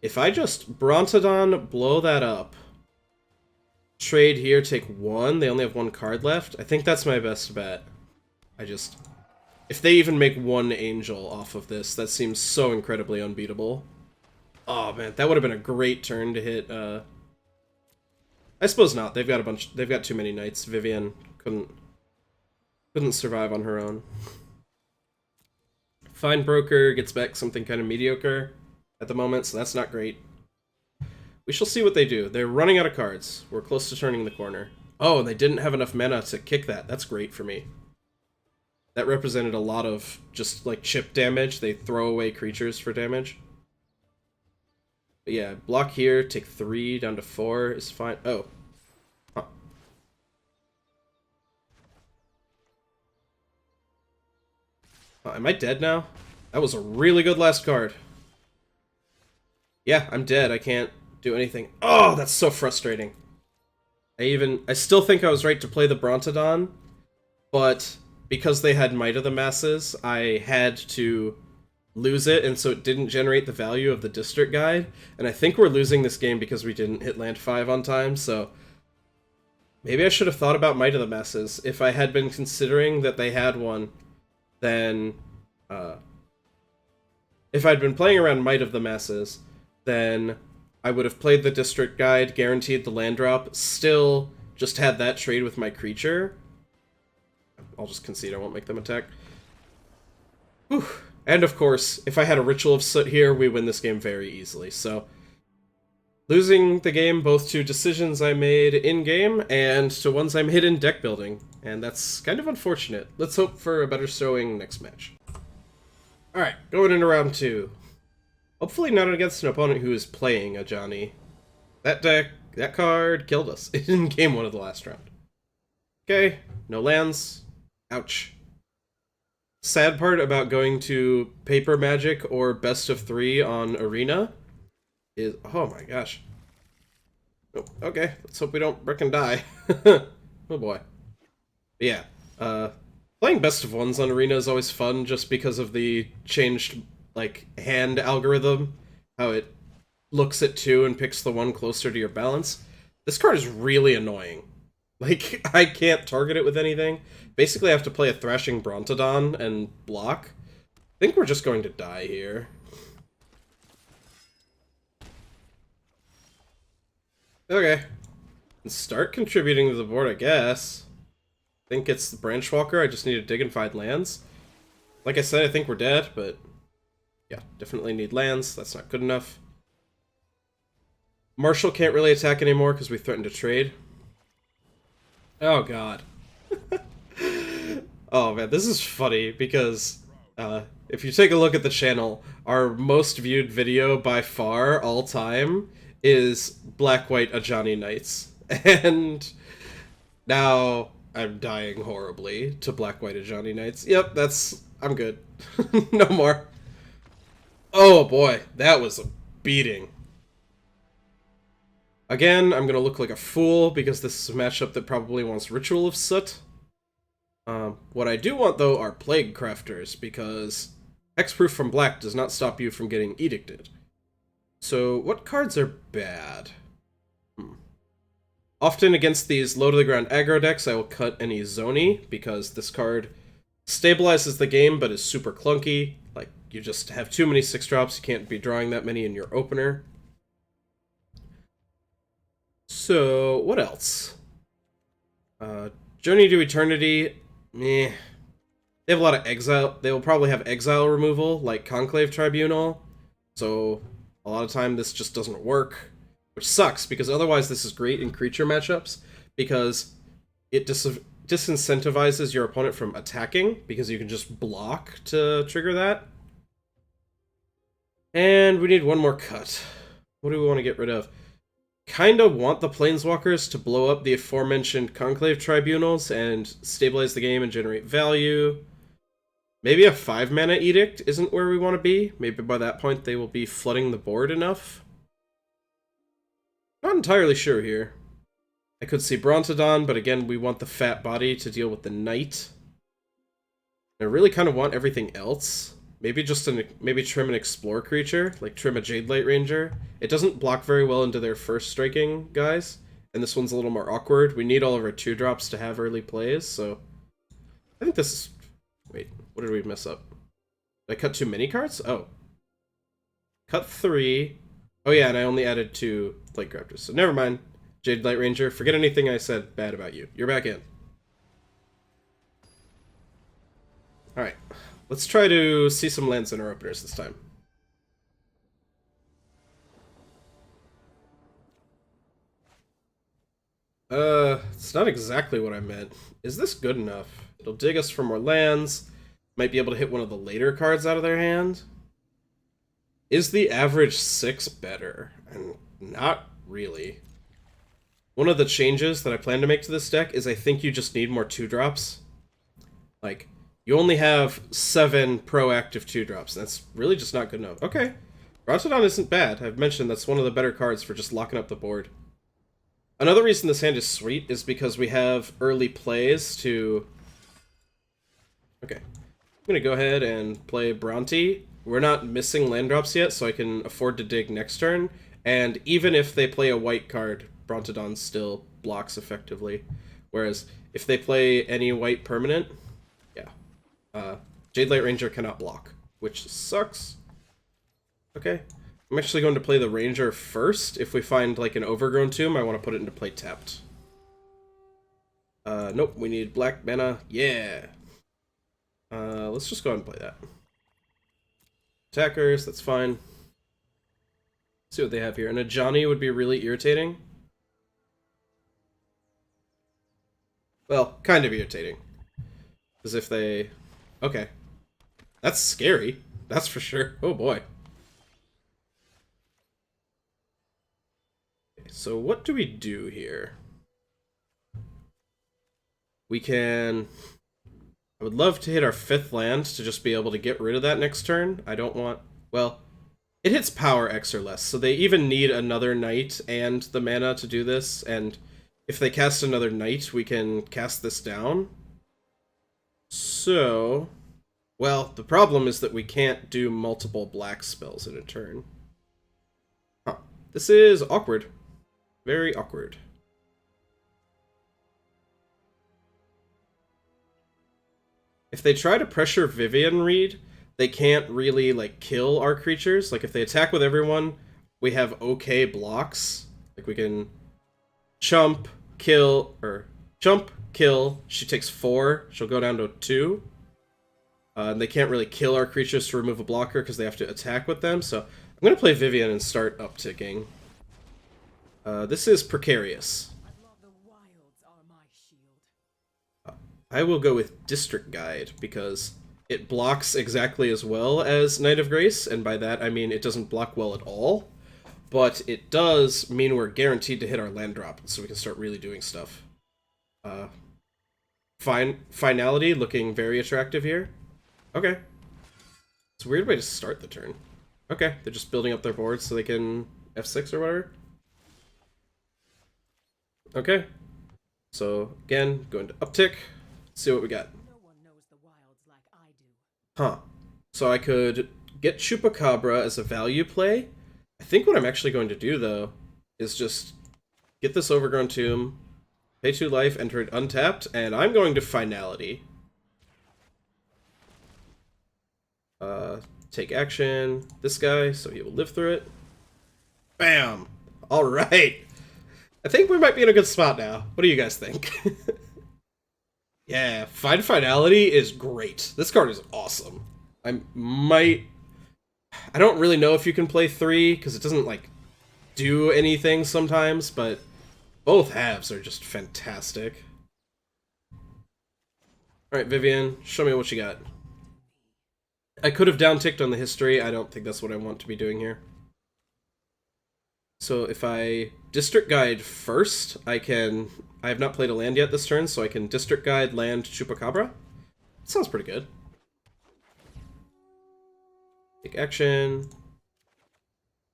If I just Brontodon, blow that up, trade here, take 1, they only have 1 card left, I think that's my best bet. If they even make 1 Angel off of this, that seems so incredibly unbeatable. Oh man, that would have been a great turn to hit, I suppose not. They've got too many knights. Vivien couldn't survive on her own. Findbroker gets back something kind of mediocre at the moment, so that's not great. We shall see what they do. They're running out of cards. We're close to turning the corner. Oh, and they didn't have enough mana to kick that. That's great for me. That represented a lot of just, like, chip damage. They throw away creatures for damage. But yeah, block here, take 3 down to 4 is fine. Oh. Huh. Am I dead now? That was a really good last card. Yeah, I'm dead. I can't do anything. Oh, that's so frustrating. I still think I was right to play the Brontodon, but because they had Might of the Masses, I had to lose it, and so it didn't generate the value of the District Guide, and I think we're losing this game because we didn't hit land 5 on time, so maybe I should have thought about Might of the Masses. If I had been considering that they had one, then if I'd been playing around Might of the Masses, then I would have played the District Guide, guaranteed the land drop, still just had that trade with my creature. I'll just concede, I won't make them attack. Whew. And of course, if I had a Ritual of Soot here, we win this game very easily. So, losing the game both to decisions I made in-game and to ones I made in deck building. And that's kind of unfortunate. Let's hope for a better showing next match. Alright, going into round 2. Hopefully not against an opponent who is playing a Johnny. That card killed us in game 1 of the last round. Okay, no lands. Ouch. Sad part about going to Paper Magic or Best of 3 on Arena is... Oh my gosh. Oh, okay, let's hope we don't frickin' die. Oh boy. But yeah, playing Best of 1s on Arena is always fun just because of the changed, like, hand algorithm. How it looks at 2 and picks the one closer to your balance. This card is really annoying. Like, I can't target it with anything. Basically, I have to play a Thrashing Brontodon and block. I think we're just going to die here. Okay. Start contributing to the board, I guess. I think it's the Branchwalker. I just need to dig and find lands. Like I said, I think we're dead, but... yeah, definitely need lands. That's not good enough. Marshall can't really attack anymore because we threatened to trade. Oh god. Oh man, this is funny because if you take a look at the channel, our most viewed video by far all time is Black-White Ajani Knights. And now I'm dying horribly to Black-White Ajani Knights. Yep, I'm good. No more. Oh boy, that was a beating. Again, I'm going to look like a fool because this is a matchup that probably wants Ritual of Soot. What I do want, though, are Plague Crafters, because Hexproof from black does not stop you from getting Edicted. So, what cards are bad? Often against these low-to-the-ground aggro decks, I will cut an Izoni, because this card stabilizes the game, but is super clunky. Like, you just have too many 6-drops, you can't be drawing that many in your opener. So, what else? Journey to Eternity, meh. They have a lot of exile. They will probably have exile removal, like Conclave Tribunal. So, a lot of time this just doesn't work. Which sucks, because otherwise this is great in creature matchups, because it disincentivizes your opponent from attacking, because you can just block to trigger that. And we need one more cut. What do we want to get rid of? Kinda want the Planeswalkers to blow up the aforementioned Conclave Tribunals and stabilize the game and generate value. Maybe a 5-mana Edict isn't where we want to be. Maybe by that point they will be flooding the board enough. Not entirely sure here. I could see Brontodon, but again, we want the fat body to deal with the Knight. I really kind of want everything else. Maybe just maybe trim an Explore creature, like trim a Jadelight Ranger. It doesn't block very well into their first striking guys, and this one's a little more awkward. We need all of our 2-drops to have early plays, so... I think this is... Wait, what did we mess up? Did I cut too many cards? Oh. Cut 3. Oh yeah, and I only added 2 Plague Crafters, so never mind. Jadelight Ranger, forget anything I said bad about you. You're back in. Alright. Let's try to see some lands in our openers this time. It's not exactly what I meant. Is this good enough? It'll dig us for more lands. Might be able to hit one of the later cards out of their hand. Is the average 6 better? And not really. One of the changes that I plan to make to this deck is I think you just need more 2-drops. Like... You only have 7 proactive 2-drops. That's really just not good enough. Okay. Brontodon isn't bad. I've mentioned that's one of the better cards for just locking up the board. Another reason this hand is sweet is because we have early plays to... Okay. I'm going to go ahead and play Bronte. We're not missing land drops yet, so I can afford to dig next turn. And even if they play a white card, Brontodon still blocks effectively. Whereas if they play any white permanent... Jadelight Ranger cannot block, which sucks. Okay. I'm actually going to play the Ranger first. If we find, like, an Overgrown Tomb, I want to put it into play tapped. Nope, we need black mana. Yeah! Let's just go ahead and play that. Attackers, that's fine. Let's see what they have here. And a Johnny would be really irritating. Well, kind of irritating. As if they... Okay. That's scary. That's for sure. Oh boy. so what do we do here? We can... I would love to hit our 5th land to just be able to get rid of that next turn. I don't want... Well, it hits power X or less, so they even need another knight and the mana to do this, and if they cast another knight, we can cast this down. So... Well, the problem is that we can't do multiple black spells in a turn. Huh. This is awkward. Very awkward. If they try to pressure Vivien Reid, they can't really, like, kill our creatures. Like, if they attack with everyone, we have okay blocks. Like, we can chump, kill, or chump, kill. She takes 4. She'll go down to 2. And they can't really kill our creatures to remove a blocker because they have to attack with them. So I'm going to play Vivien and start upticking. This is precarious. I will go with District Guide because it blocks exactly as well as Knight of Grace, and by that I mean it doesn't block well at all, but it does mean we're guaranteed to hit our land drop, so we can start really doing stuff. Finality looking very attractive here. Okay. It's a weird way to start the turn. Okay, they're just building up their board so they can F6 or whatever. Okay. So, again, going to uptick. See what we got. No one knows the wilds like I do. Huh. So I could get Chupacabra as a value play. I think what I'm actually going to do, though, is just get this Overgrown Tomb, pay 2 life, enter it untapped, and I'm going to Finality. Take action, this guy, so he will live through it. Bam! Alright! I think we might be in a good spot now. What do you guys think? Yeah, Find Finality is great. This card is awesome. I don't really know if you can play 3, because it doesn't, like, do anything sometimes, but both halves are just fantastic. Alright, Vivien, show me what you got. I could have downticked on the history. I don't think that's what I want to be doing here. So if I District Guide first, I have not played a land yet this turn, so I can District Guide land Chupacabra. Sounds pretty good. Take action.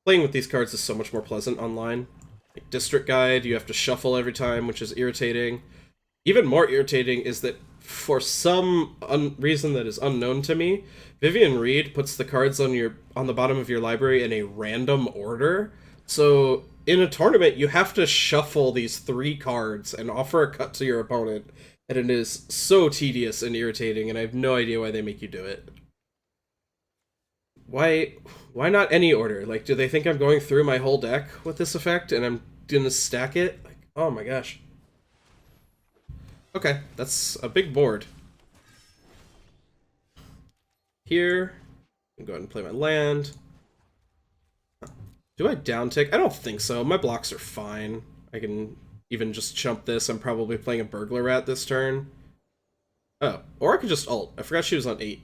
Playing with these cards is so much more pleasant online. Like District Guide, you have to shuffle every time, which is irritating. Even more irritating is that for some reason that is unknown to me, Vivien Reid puts the cards on the bottom of your library in a random order. So in a tournament, you have to shuffle these 3 cards and offer a cut to your opponent, and it is so tedious and irritating, and I have no idea why they make you do it. Why not any order? Like, do they think I'm going through my whole deck with this effect, and I'm gonna stack it? Like, oh my gosh. Okay, that's a big board. Here, I'm going to play my land. Do I downtick? I don't think so. My blocks are fine. I can even just chump this. I'm probably playing a Burglar Rat this turn. Oh, or I could just ult. I forgot she was on 8.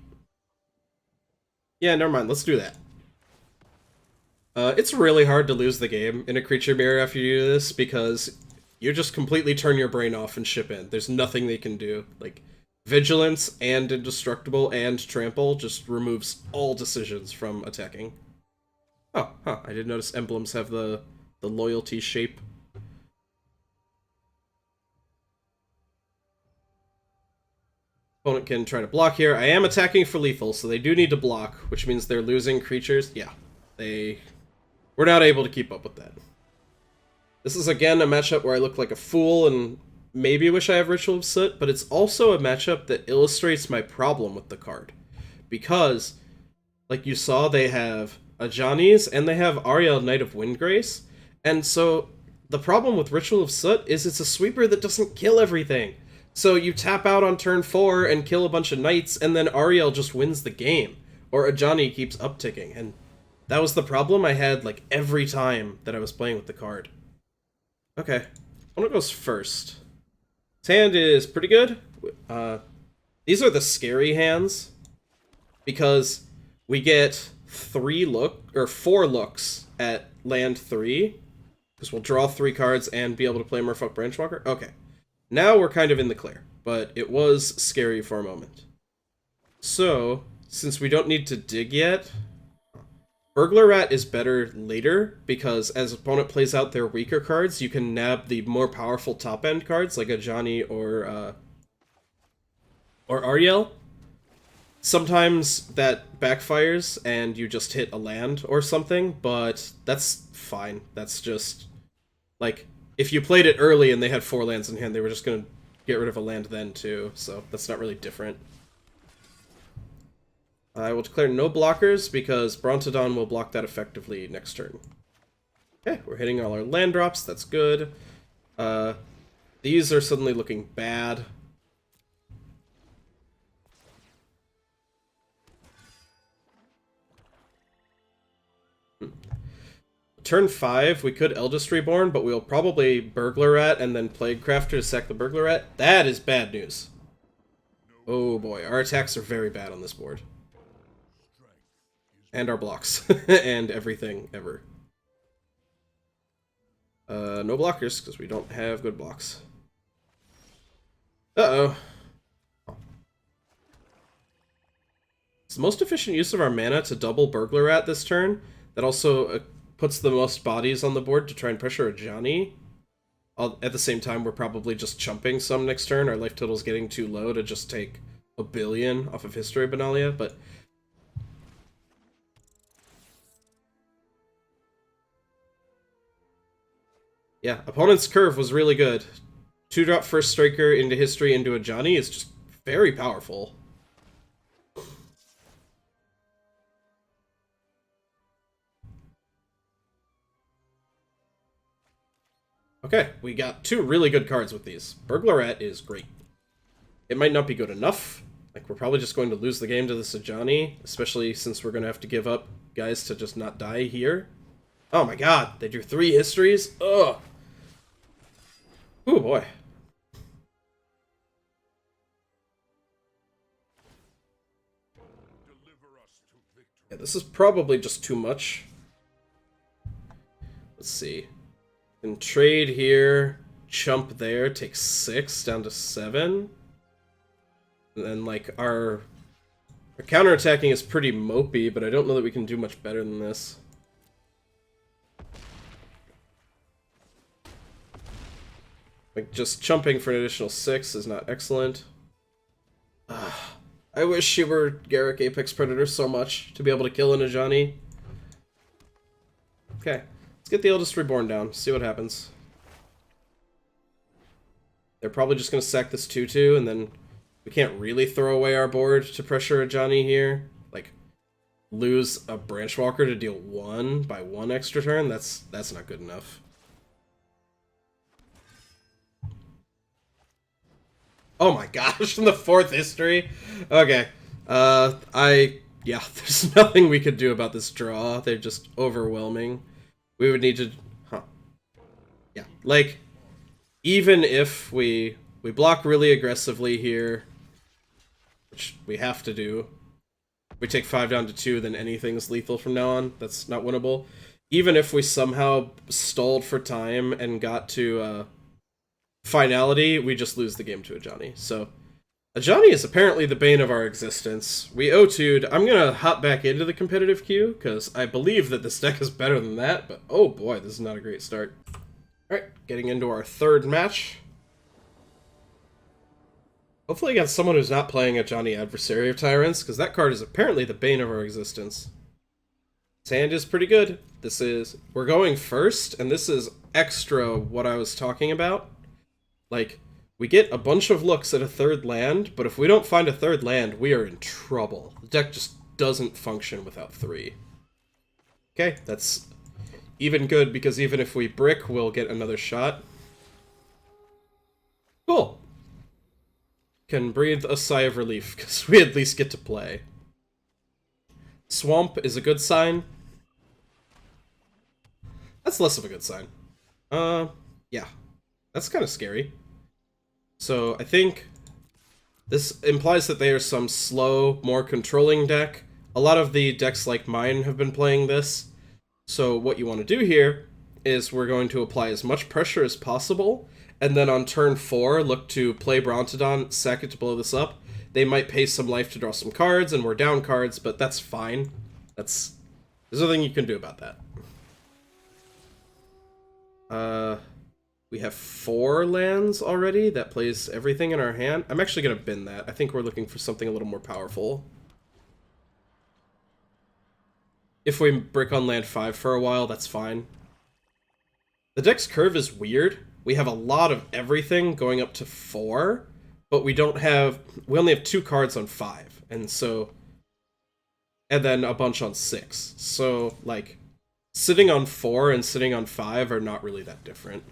Yeah, never mind. Let's do that. It's really hard to lose the game in a creature mirror after you do this, because you just completely turn your brain off and ship in. There's nothing they can do. Like, Vigilance and Indestructible and Trample just removes all decisions from attacking. Oh, huh. I did notice emblems have the loyalty shape. Opponent can try to block here. I am attacking for lethal, so they do need to block, which means they're losing creatures. Yeah, we're not able to keep up with that. This is, again, a matchup where I look like a fool and maybe wish I have Ritual of Soot, but it's also a matchup that illustrates my problem with the card. Because, like you saw, they have Ajani's and they have Ariel, Knight of Windgrace, and so the problem with Ritual of Soot is it's a sweeper that doesn't kill everything. So you tap out on turn 4 and kill a bunch of knights, and then Ariel just wins the game. Or Ajani keeps upticking, and that was the problem I had, like, every time that I was playing with the card. Okay, one goes first. His hand is pretty good. These are the scary hands, because we get 4 looks at land 3, Because we'll draw 3 cards and be able to play Merfolk Branchwalker. Okay. Now we're kind of in the clear, but it was scary for a moment. So, since we don't need to dig yet, Burglar Rat is better later, because as opponent plays out their weaker cards, you can nab the more powerful top-end cards, like a Johnny or Ariel. Sometimes that backfires, and you just hit a land or something, but that's fine. That's just, like, if you played it early and they had 4 lands in hand, they were just going to get rid of a land then, too, so that's not really different. I will declare no blockers, because Brontodon will block that effectively next turn. Okay, we're hitting all our land drops, that's good. These are suddenly looking bad. Turn 5, we could Eldest Reborn, but we'll probably Burglar Rat and then Plaguecrafter to sack the Burglar Rat. That is bad news. Oh boy, our attacks are very bad on this board. And our blocks. And everything, ever. No blockers, because we don't have good blocks. Uh-oh. It's the most efficient use of our mana to double Burglar Rat this turn. That also puts the most bodies on the board to try and pressure a Johnny. At the same time, we're probably just chumping some next turn. Our life total's getting too low to just take a billion off of History Benalia, but... yeah, opponent's curve was really good. 2-drop First Striker into History into a Johnny is just very powerful. Okay, we got 2 really good cards with these. Burglar Rat is great. It might not be good enough. Like, we're probably just going to lose the game to this Ajani, especially since we're going to have to give up guys to just not die here. Oh my god, they drew 3 histories? Ugh! Oh boy. Yeah, this is probably just too much. Let's see. And trade here, chump there, take 6 down to 7. And then, like, our counterattacking is pretty mopey, but I don't know that we can do much better than this. Like, just chumping for an additional 6 is not excellent. I wish you were Garrick Apex Predator so much to be able to kill an Ajani. Okay, let's get the Eldest Reborn down, see what happens. They're probably just going to sack this 2-2, and then we can't really throw away our board to pressure Ajani here. Like, lose a Branchwalker to deal 1 by 1 extra turn? That's not good enough. Oh my gosh, in the 4th history? Okay. Yeah, there's nothing we could do about this draw. They're just overwhelming. We would need to... huh. Yeah, like, even if we block really aggressively here, which we have to do, we take 5 down to 2, then anything's lethal from now on. That's not winnable. Even if we somehow stalled for time and got to, Finality, we just lose the game to Ajani. So, Ajani is apparently the bane of our existence. We O2'd. I'm gonna hop back into the competitive queue, because I believe that this deck is better than that, but oh boy, this is not a great start. Alright, getting into our 3rd match. Hopefully against someone who's not playing Ajani Adversary of Tyrants, because that card is apparently the bane of our existence. This hand is pretty good. We're going first, and this is extra what I was talking about. Like, we get a bunch of looks at a 3rd land, but if we don't find a 3rd land, we are in trouble. The deck just doesn't function without 3. Okay, that's even good, because even if we brick, we'll get another shot. Cool. Can breathe a sigh of relief, because we at least get to play. Swamp is a good sign. That's less of a good sign. Yeah. That's kind of scary. So, I think this implies that they are some slow, more controlling deck. A lot of the decks like mine have been playing this. So, what you want to do here is we're going to apply as much pressure as possible, and then on turn 4, look to play Brontodon, sack it to blow this up. They might pay some life to draw some cards, and we're down cards, but that's fine. There's nothing you can do about that. We have 4 lands already. That plays everything in our hand. I'm actually going to bin that. I think we're looking for something a little more powerful. If we brick on land 5 for a while, that's fine. The deck's curve is weird. We have a lot of everything going up to 4, but we only have 2 cards on 5, and then a bunch on 6. So, like, sitting on 4 and sitting on 5 are not really that different.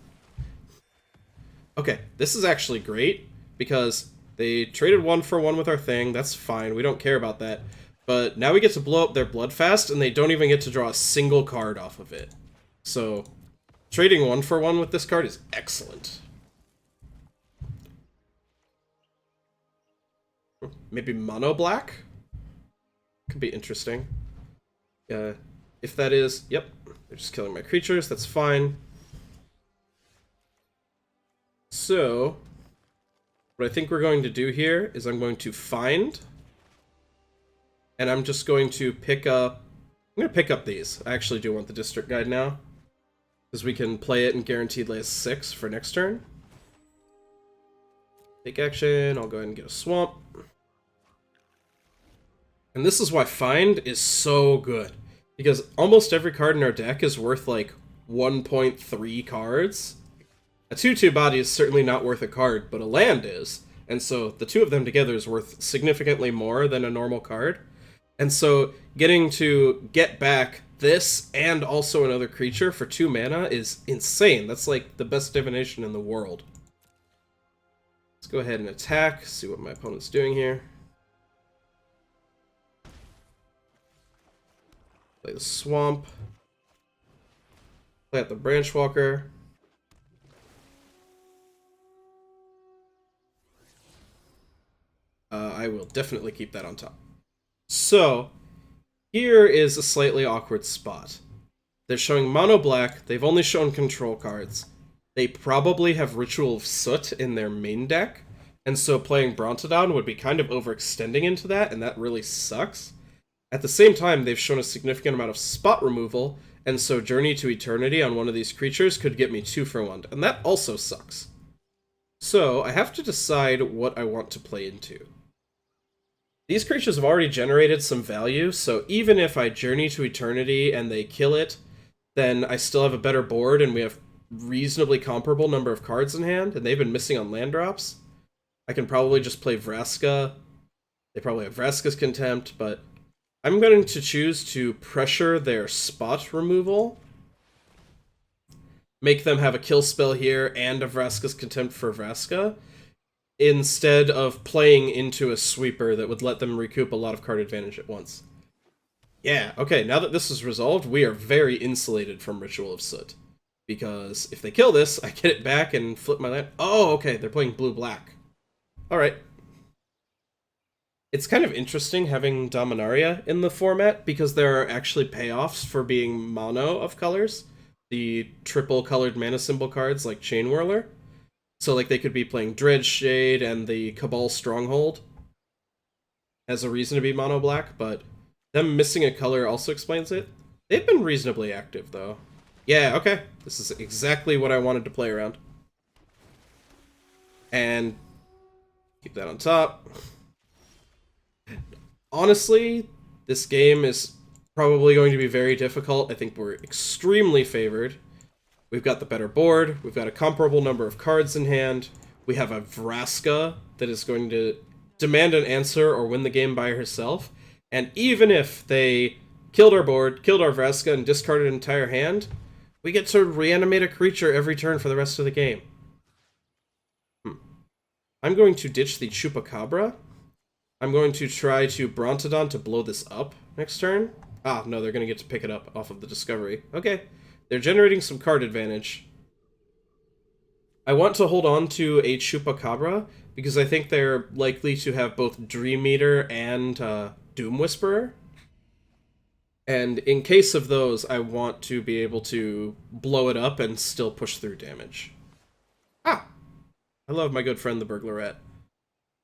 Okay, this is actually great, because they traded 1 for 1 with our thing. That's fine, we don't care about that. But now we get to blow up their Bloodfast, and they don't even get to draw a single card off of it. So, trading 1 for 1 with this card is excellent. Maybe mono black? Could be interesting. If that is... Yep, they're just killing my creatures, that's fine. So, what I think we're going to do here is I'm going to find... And I'm just going to pick up... I'm going to pick up these. I actually do want the District Guide now, because we can play it and guaranteed lay a 6 for next turn. Take action, I'll go ahead and get a Swamp. And this is why Find is so good, because almost every card in our deck is worth like 1.3 cards. A 2/2 body is certainly not worth a card, but a land is. And so the 2 of them together is worth significantly more than a normal card. And so getting to get back this and also another creature for 2 mana is insane. That's like the best divination in the world. Let's go ahead and attack, see what my opponent's doing here. Play the Swamp. Play out the Branchwalker. I will definitely keep that on top. So, here is a slightly awkward spot. They're showing mono black, they've only shown control cards. They probably have Ritual of Soot in their main deck, and so playing Brontodon would be kind of overextending into that, and that really sucks. At the same time, they've shown a significant amount of spot removal, and so Journey to Eternity on one of these creatures could get me 2 for 1, and that also sucks. So, I have to decide what I want to play into. These creatures have already generated some value, so even if I Journey to Eternity and they kill it, then I still have a better board and we have reasonably comparable number of cards in hand, and they've been missing on land drops. I can probably just play Vraska. They probably have Vraska's Contempt, but I'm going to choose to pressure their spot removal. Make them have a kill spell here and a Vraska's Contempt for Vraska, instead of playing into a sweeper that would let them recoup a lot of card advantage at once. Yeah, okay, now that this is resolved, we are very insulated from Ritual of Soot. Because if they kill this, I get it back and flip my land. Oh, okay, they're playing blue-black. Alright. It's kind of interesting having Dominaria in the format, because there are actually payoffs for being mono of colors. The triple-colored mana symbol cards like Chain Whirler. So, like, they could be playing Dredge Shade and the Cabal Stronghold as a reason to be mono black, but them missing a color also explains it. They've been reasonably active, though. Yeah, okay. This is exactly what I wanted to play around. And keep that on top. Honestly, this game is probably going to be very difficult. I think we're extremely favored. We've got the better board, we've got a comparable number of cards in hand, we have a Vraska that is going to demand an answer or win the game by herself, and even if they killed our board, killed our Vraska, and discarded an entire hand, we get to reanimate a creature every turn for the rest of the game. I'm going to ditch the Chupacabra. I'm going to try to Brontodon to blow this up next turn. Ah, no, they're going to get to pick it up off of the Discovery. Okay. They're generating some card advantage. I want to hold on to a Chupacabra, because I think they're likely to have both Dream Eater and Doom Whisperer. And in case of those, I want to be able to blow it up and still push through damage. Ah! I love my good friend the Burglar Rat.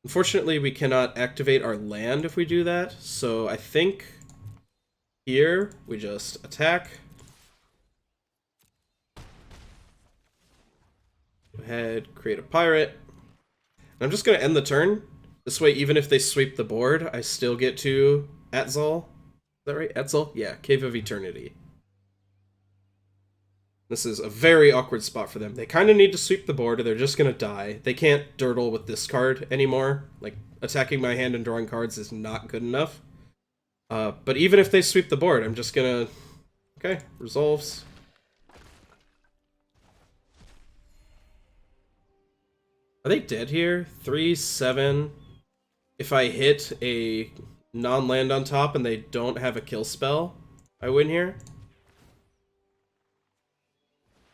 Unfortunately, we cannot activate our land if we do that, so I think here we just attack. Go ahead, create a pirate. And I'm just going to end the turn. This way, even if they sweep the board, I still get to Atzal. Is that right? Atzal? Yeah, Cave of Eternity. This is a very awkward spot for them. They kind of need to sweep the board or they're just going to die. They can't dirtle with this card anymore. Like, attacking my hand and drawing cards is not good enough. But even if they sweep the board, I'm just going to... Okay, resolves. Are they dead here? 3, 7. If I hit a non-land on top and they don't have a kill spell, I win here.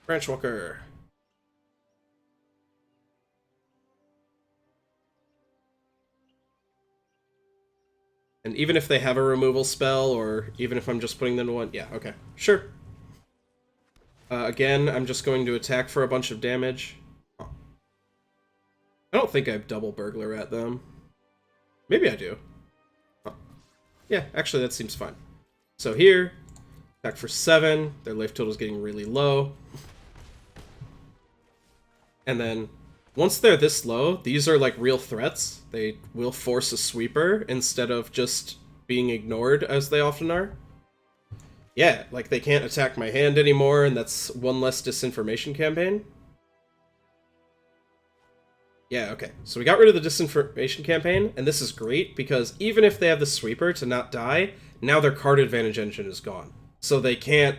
Branchwalker. And even if they have a removal spell, or even if I'm just putting them to one, yeah, okay, sure. Again, I'm just going to attack for a bunch of damage. Oh. I don't think I have double Burglar at them. Maybe I do. Oh. Yeah, actually that seems fine. So here, attack for 7, their life total is getting really low. And then, once they're this low, these are like real threats. They will force a sweeper instead of just being ignored, as they often are. Yeah, like they can't attack my hand anymore, and that's one less disinformation campaign. Yeah, okay. So we got rid of the disinformation campaign, and this is great, because even if they have the sweeper to not die, now their card advantage engine is gone. So they can't...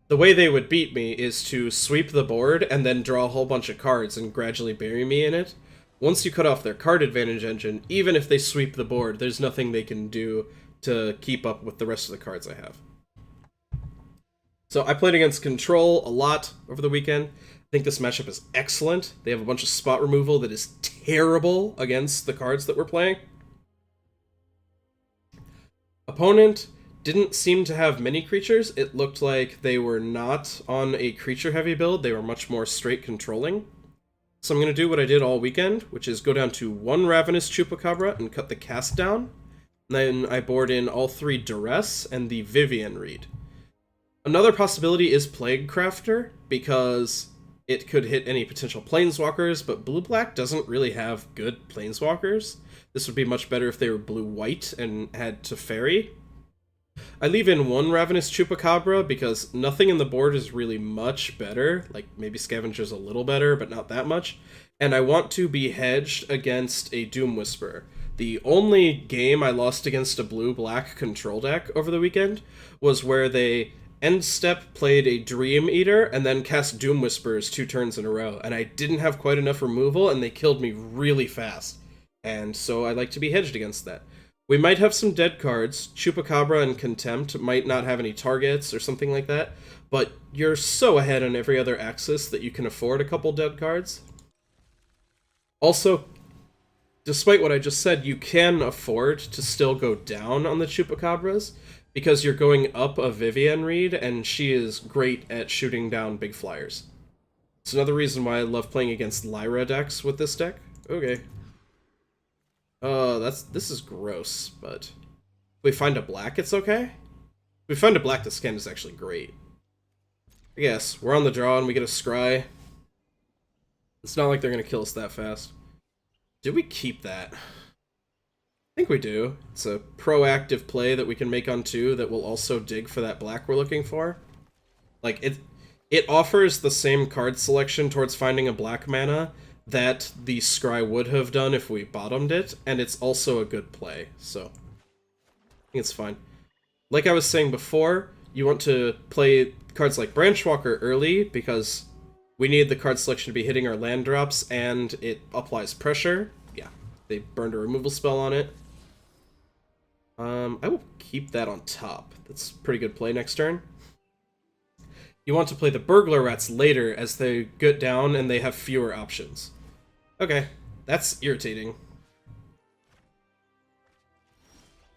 The way they would beat me is to sweep the board and then draw a whole bunch of cards and gradually bury me in it. Once you cut off their card advantage engine, even if they sweep the board, there's nothing they can do to keep up with the rest of the cards I have. So I played against Control a lot over the weekend. I think this matchup is excellent. They have a bunch of spot removal that is terrible against the cards that we're playing. Opponent didn't seem to have many creatures. It looked like they were not on a creature-heavy build. They were much more straight controlling. So I'm going to do what I did all weekend, which is go down to 1 Ravenous Chupacabra and cut the cast down. And then I board in all 3 Duress and the Vivien Reid. Another possibility is Plague Crafter, because it could hit any potential Planeswalkers, but blue-black doesn't really have good Planeswalkers. This would be much better if they were blue-white and had Teferi. I leave in 1 Ravenous Chupacabra because nothing in the board is really much better. Like, maybe Scavenger's a little better, but not that much. And I want to be hedged against a Doom Whisperer. The only game I lost against a blue-black control deck over the weekend was where they end step played a Dream Eater and then cast Doom Whisperers 2 turns in a row. And I didn't have quite enough removal, and they killed me really fast. And so I like to be hedged against that. We might have some dead cards. Chupacabra and Contempt might not have any targets or something like that, but you're so ahead on every other axis that you can afford a couple dead cards. Also, despite what I just said, you can afford to still go down on the Chupacabras, because you're going up a Vivien Reid, and she is great at shooting down big flyers. It's another reason why I love playing against Lyra decks with this deck. Okay. This is gross, but if we find a black, it's okay. If we find a black, the scan is actually great. I guess, we're on the draw and we get a scry. It's not like they're gonna kill us that fast. Did we keep that? I think we do. It's a proactive play that we can make on 2 that will also dig for that black we're looking for. Like, it offers the same card selection towards finding a black mana that the scry would have done if we bottomed it, and it's also a good play, so I think it's fine. Like I was saying before, you want to play cards like Branchwalker early, because we need the card selection to be hitting our land drops, and it applies pressure. Yeah, they burned a removal spell on it. I will keep that on top. That's a pretty good play next turn. You want to play the Burglar Rats later as they get down and they have fewer options. Okay, that's irritating.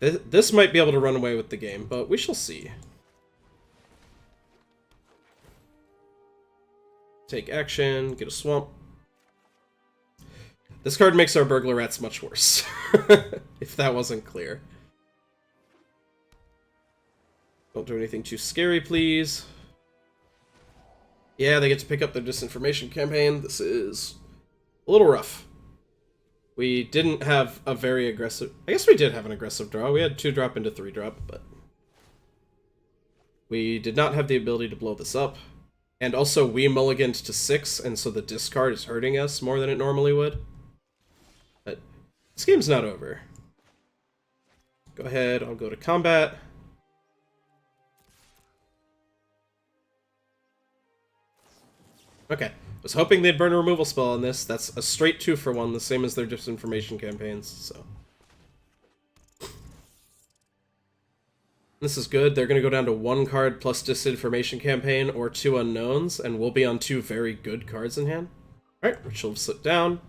This might be able to run away with the game, but we shall see. Take action, get a swamp. This card makes our Burglar Rats much worse, if that wasn't clear. Don't do anything too scary, please. Yeah, they get to pick up their disinformation campaign. This is a little rough. We didn't have a very aggressive... I guess we did have an aggressive draw. We had 2-drop into 3-drop, but... we did not have the ability to blow this up. And also, we mulliganed to 6, and so the discard is hurting us more than it normally would. But this game's not over. Go ahead, I'll go to combat. Okay. Was hoping they'd burn a removal spell on this. That's a straight 2-for-1, the same as their disinformation campaigns, so... This is good. They're going to go down to 1 card plus disinformation campaign, or 2 unknowns, and we'll be on 2 very good cards in hand. Alright, Ritual will sit down.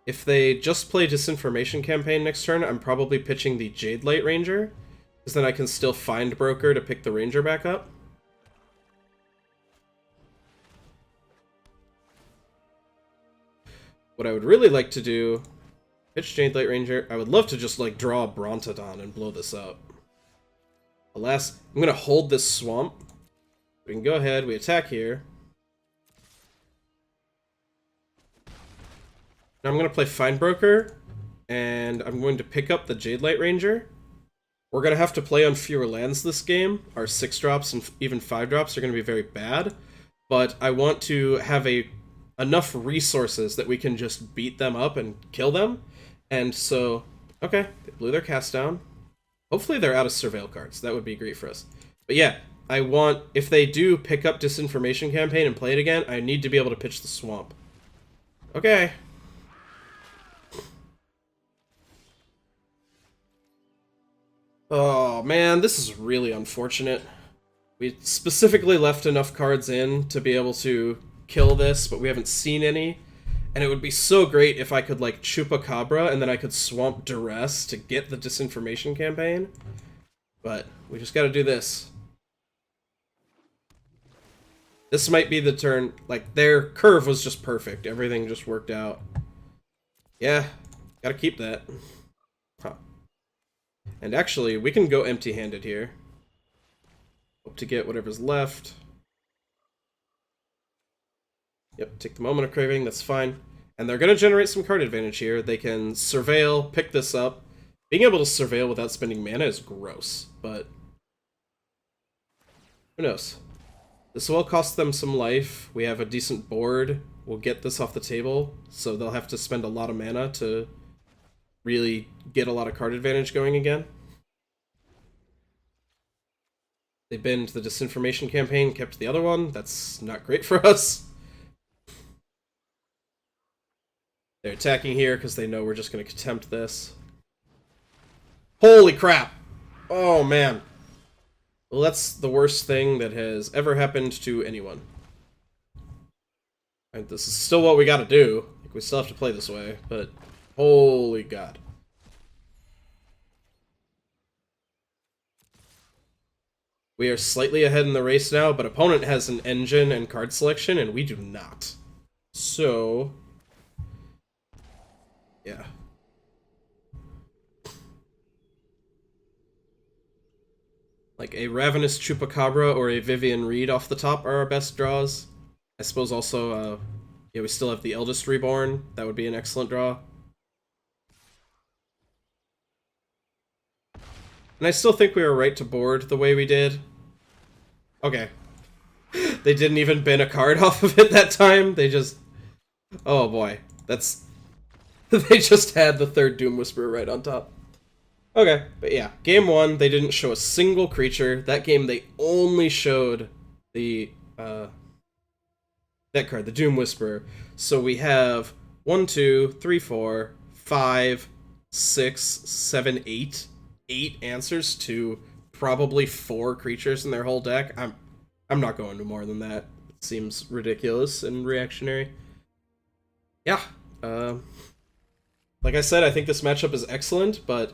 If they just play disinformation campaign next turn, I'm probably pitching the Jadelight Ranger, because then I can still Findbroker to pick the Ranger back up. What I would really like to do... pitch Jadelight Ranger. I would love to just, like, draw a Brontodon and blow this up. Alas, I'm going to hold this swamp. We can go ahead, we attack here. Now I'm going to play Findbroker, and I'm going to pick up the Jadelight Ranger. We're going to have to play on fewer lands this game. Our 6-drops and even 5-drops are going to be very bad. But I want to have enough resources that we can just beat them up and kill them. And so, okay, they blew their cast down. Hopefully they're out of Surveil cards. That would be great for us. But yeah, I want, if they do pick up Disinformation Campaign and play it again, I need to be able to pitch the Swamp. Okay. Oh man, this is really unfortunate. We specifically left enough cards in to be able to kill this, but we haven't seen any. And it would be so great if I could, like, Chupacabra, and then I could Swamp Duress to get the Disinformation Campaign. But we just gotta do this. This might be the turn. Like, their curve was just perfect. Everything just worked out. Yeah, gotta keep that. Huh. And actually, we can go empty-handed here. Hope to get whatever's left. Yep, take the Moment of Craving, that's fine. And they're going to generate some card advantage here. They can Surveil, pick this up. Being able to Surveil without spending mana is gross, but... who knows? This will cost them some life. We have a decent board. We'll get this off the table, so they'll have to spend a lot of mana to really get a lot of card advantage going again. They binned the Disinformation Campaign, kept the other one. That's not great for us. They're attacking here because they know we're just going to Contempt this. Holy crap! Oh, man. Well, that's the worst thing that has ever happened to anyone. And this is still what we gotta do. Like, we still have to play this way, but... holy god. We are slightly ahead in the race now, but opponent has an engine and card selection, and we do not. So... yeah. Like a Ravenous Chupacabra or a Vivien Reid off the top are our best draws. I suppose also, yeah, we still have the Eldest Reborn. That would be an excellent draw. And I still think we were right to board the way we did. Okay. They didn't even bin a card off of it that time. They just... oh boy. That's... they just had the third Doom Whisperer right on top. Okay, but yeah. Game 1, they didn't show a single creature. That game, they only showed the, that card, the Doom Whisperer. So we have 1, 2, 3, 4, 5, 6, 7, 8. 8 answers to probably 4 creatures in their whole deck. I'm not going to more than that. It seems ridiculous and reactionary. Yeah. Like I said, I think this matchup is excellent, but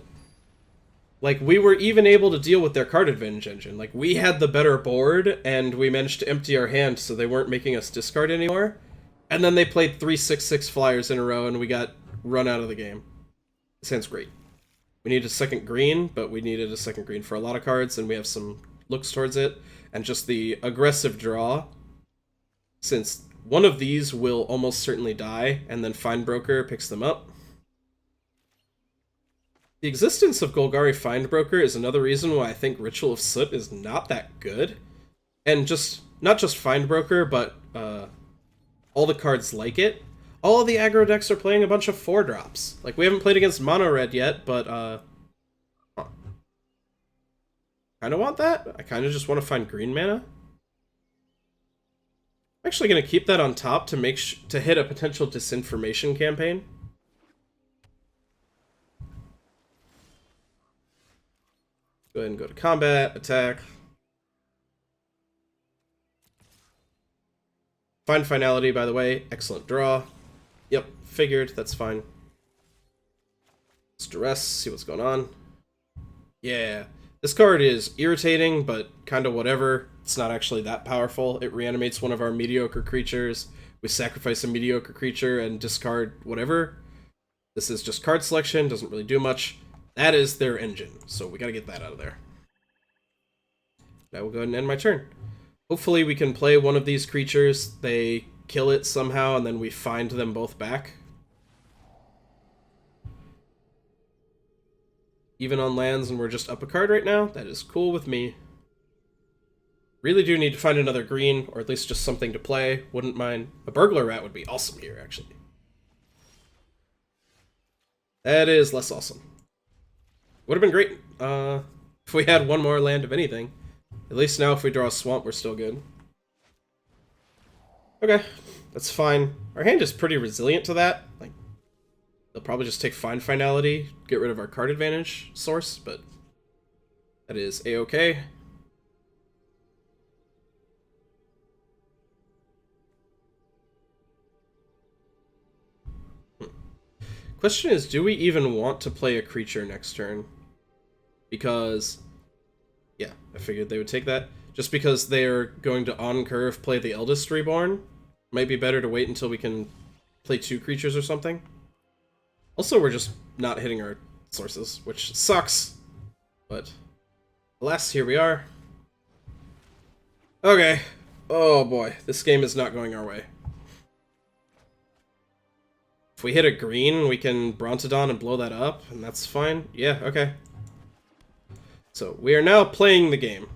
like we were even able to deal with their card advantage engine. Like we had the better board, and we managed to empty our hand, so they weren't making us discard anymore. And then they played 3/6/6 flyers in a row, and we got run out of the game. This hand's great. We need a second green, but we needed a second green for a lot of cards, and we have some looks towards it. And just the aggressive draw, since one of these will almost certainly die, and then Findbroker picks them up. The existence of Golgari Findbroker is another reason why I think Ritual of Soot is not that good. And just, not just Findbroker, but all the cards like it. All of the aggro decks are playing a bunch of 4-drops. Like, we haven't played against Mono Red yet, but, kinda want that? I kinda just want to find green mana. I'm actually gonna keep that on top to make to hit a potential disinformation campaign. Go ahead and go to combat, attack. Find Finality, by the way. Excellent draw. Yep, figured. That's fine. Let's duress, see what's going on. Yeah. This card is irritating, but kind of whatever. It's not actually that powerful. It reanimates one of our mediocre creatures. We sacrifice a mediocre creature and discard whatever. This is just card selection, doesn't really do much. That is their engine, so we gotta get that out of there. Now we'll go ahead and end my turn. Hopefully we can play one of these creatures, they kill it somehow, and then we find them both back. Even on lands and we're just up a card right now, that is cool with me. Really do need to find another green, or at least just something to play. Wouldn't mind. A Burglar Rat would be awesome here, actually. That is less awesome. Would have been great if we had one more land of anything. At least now if we draw a swamp, we're still good. Okay, that's fine. Our hand is pretty resilient to that. Like, they'll probably just take Finality, get rid of our card advantage source, but that is a-okay. Question is, do we even want to play a creature next turn? Because, yeah, I figured they would take that. Just because they're going to on-curve play the Eldest Reborn. Might be better to wait until we can play 2 creatures or something. Also, we're just not hitting our sources, which sucks. But, alas, here we are. Okay. Oh boy, this game is not going our way. If we hit a green, we can Brontodon and blow that up, and that's fine. Yeah, okay. So, we are now playing the game.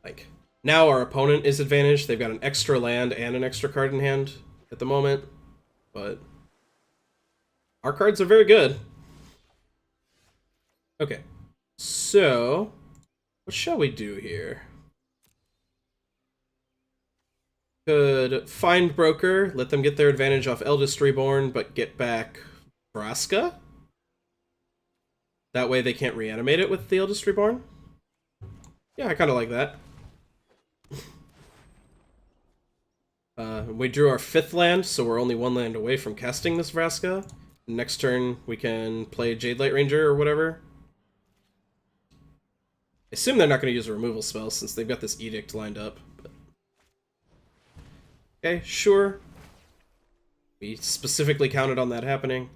Like, now our opponent is advantaged. They've got an extra land and an extra card in hand at the moment. But our cards are very good. Okay. So, what shall we do here? Could Findbroker, let them get their advantage off Eldest Reborn, but get back Vraska? That way they can't reanimate it with the Eldest Reborn? Yeah, I kind of like that. We drew our 5th land, so we're only 1 land away from casting this Vraska. Next turn, we can play Jadelight Ranger or whatever. I assume they're not going to use a removal spell since they've got this Edict lined up. But... okay, sure. We specifically counted on that happening.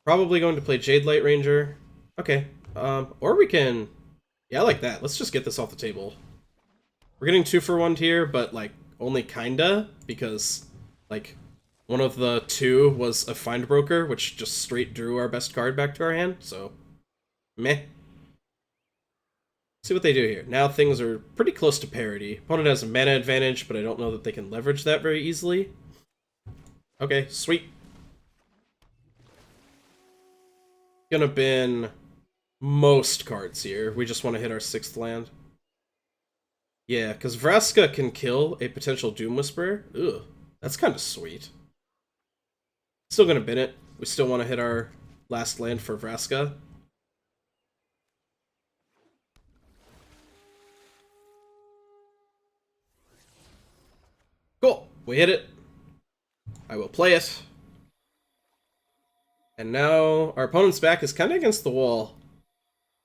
Probably going to play Jadelight Ranger. Okay, or we can... yeah, I like that. Let's just get this off the table. We're getting 2 for 1 here, but, like, only kinda, because, like, one of the 2 was a Findbroker, which just straight drew our best card back to our hand, so... meh. See what they do here. Now things are pretty close to parity. Opponent has a mana advantage, but I don't know that they can leverage that very easily. Okay, sweet. Gonna bin most cards here. We just want to hit our 6th land. Yeah, because Vraska can kill a potential Doom Whisperer. Ugh, that's kind of sweet. Still gonna bin it. We still want to hit our last land for Vraska. Cool. We hit it. I will play it. And now our opponent's back is kind of against the wall.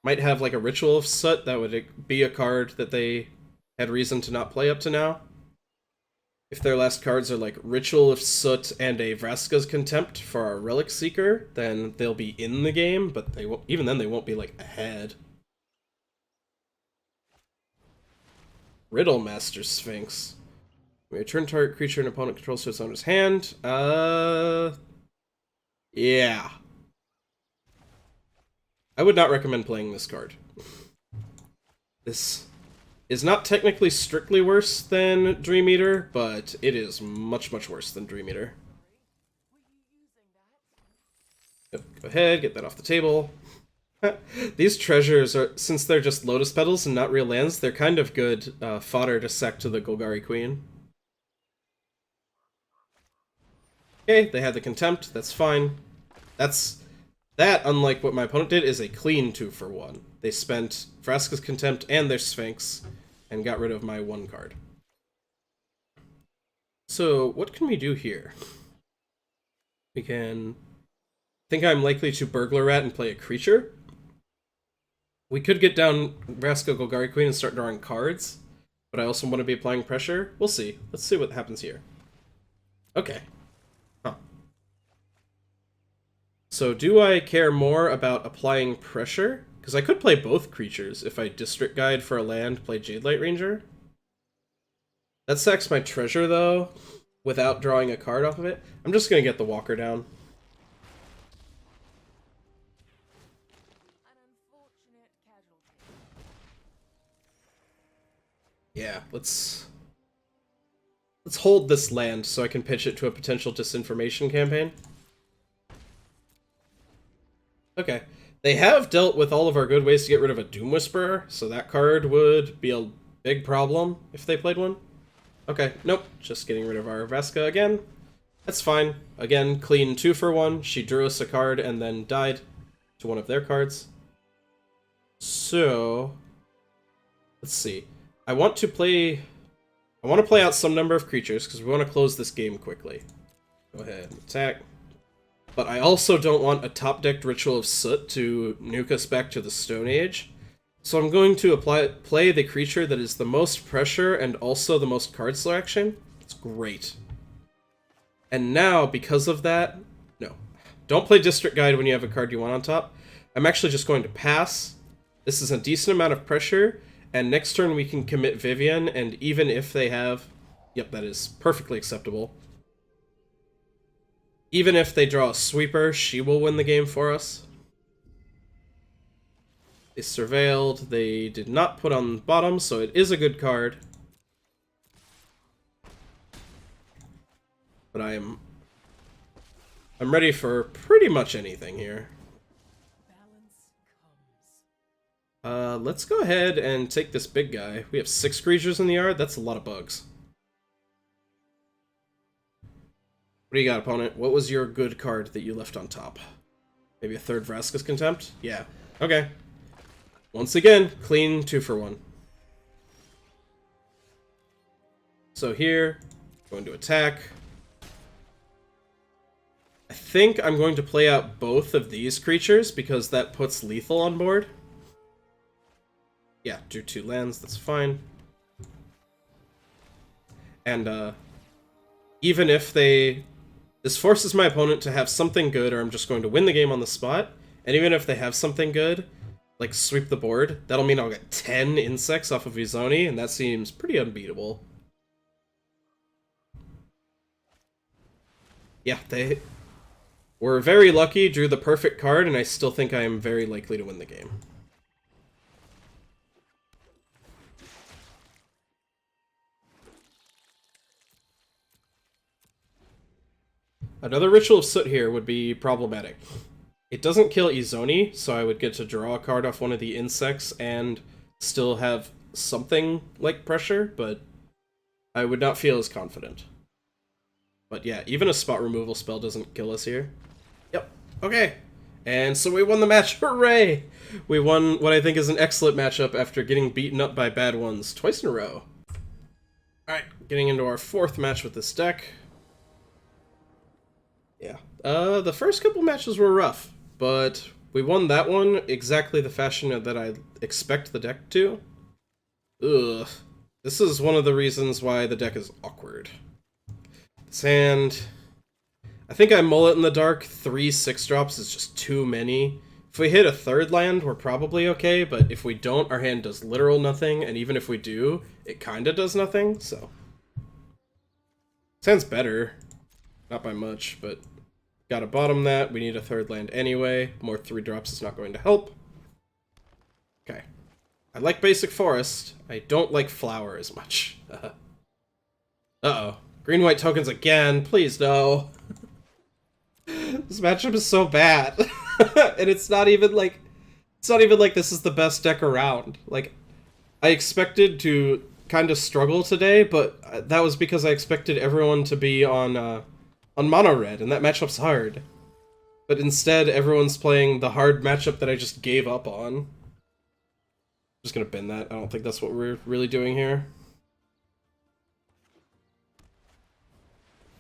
Might have like a Ritual of Soot. That would be a card that they had reason to not play up to now. If their last cards are like Ritual of Soot and a Vraska's Contempt for our Relic Seeker, then they'll be in the game, but they won't, even then they won't be like ahead. Riddle Master Sphinx. We return target creature an opponent controls to its owner's hand. Yeah. I would not recommend playing this card. This is not technically strictly worse than Dream Eater, but it is much, much worse than Dream Eater. Yep, go ahead, get that off the table. These treasures are, since they're just Lotus Petals and not real lands, they're kind of good fodder to sack to the Golgari Queen. Okay, they had the Contempt, that's fine. That, unlike what my opponent did, is a clean 2-for-1. They spent Vraska's Contempt and their Sphinx, and got rid of my 1 card. So, what can we do here? We can... I think I'm likely to Burglar Rat and play a creature. We could get down Vraska Golgari Queen and start drawing cards, but I also want to be applying pressure. We'll see. Let's see what happens here. Okay. Huh. So do I care more about applying pressure? Because I could play both creatures if I District Guide for a land, play Jadelight Ranger. That sacks my treasure, though, without drawing a card off of it. I'm just going to get the Walker down. Yeah, let's hold this land so I can pitch it to a potential disinformation campaign. Okay. They have dealt with all of our good ways to get rid of a Doom Whisperer, so that card would be a big problem if they played one. Okay, nope, just getting rid of our Vraska again. That's fine. Again, clean 2-for-1. She drew us a card and then died to one of their cards. So, let's see. I want to play out some number of creatures because we want to close this game quickly. Go ahead and attack. But I also don't want a top-decked Ritual of Soot to nuke us back to the Stone Age. So I'm going to play the creature that is the most pressure and also the most card selection. It's great. And now, because of that, no. Don't play District Guide when you have a card you want on top. I'm actually just going to pass. This is a decent amount of pressure, and next turn we can commit Vivien, and even if they have... Yep, that is perfectly acceptable. Even if they draw a sweeper, she will win the game for us. They surveilled. They did not put on the bottom, so it is a good card. But I'm ready for pretty much anything here. Let's go ahead and take this big guy. We have 6 creatures in the yard. That's a lot of bugs. What do you got, opponent? What was your good card that you left on top? Maybe a third Vraska's Contempt? Yeah. Okay. Once again, clean 2-for-1. So here, going to attack. I think I'm going to play out both of these creatures because that puts lethal on board. Yeah, drew 2 lands, that's fine. And, even if they... This forces my opponent to have something good, or I'm just going to win the game on the spot. And even if they have something good, like sweep the board, that'll mean I'll get 10 insects off of Izoni, and that seems pretty unbeatable. Yeah, they were very lucky, drew the perfect card, and I still think I am very likely to win the game. Another Ritual of Soot here would be problematic. It doesn't kill Izoni, so I would get to draw a card off one of the insects and still have something like pressure, but I would not feel as confident. But yeah, even a spot removal spell doesn't kill us here. Yep, okay. And so we won the match, hooray! We won what I think is an excellent matchup after getting beaten up by bad ones twice in a row. Alright, Getting into our fourth match with this deck. Yeah. The first couple matches were rough, but we won that one exactly the fashion that I expect the deck to. Ugh. This is one of the reasons why the deck is awkward. This hand... I think I mull it in the dark. 3 6-drops is just too many. If we hit a third land, we're probably okay, but if we don't, our hand does literal nothing, and even if we do, it kinda does nothing, so... Sounds better. Not by much, but... Gotta bottom that. We need a third land anyway. More 3-drops is not going to help. Okay. I like basic forest. I don't like flower as much. Uh-oh. Green-white tokens again. Please, no. This matchup is so bad. And it's not even like this is the best deck around. Like, I expected to kind of struggle today, but that was because I expected everyone to be on mono red, and that matchup's hard. But instead, everyone's playing the hard matchup that I just gave up on. I'm just gonna bin that. I don't think that's what we're really doing here.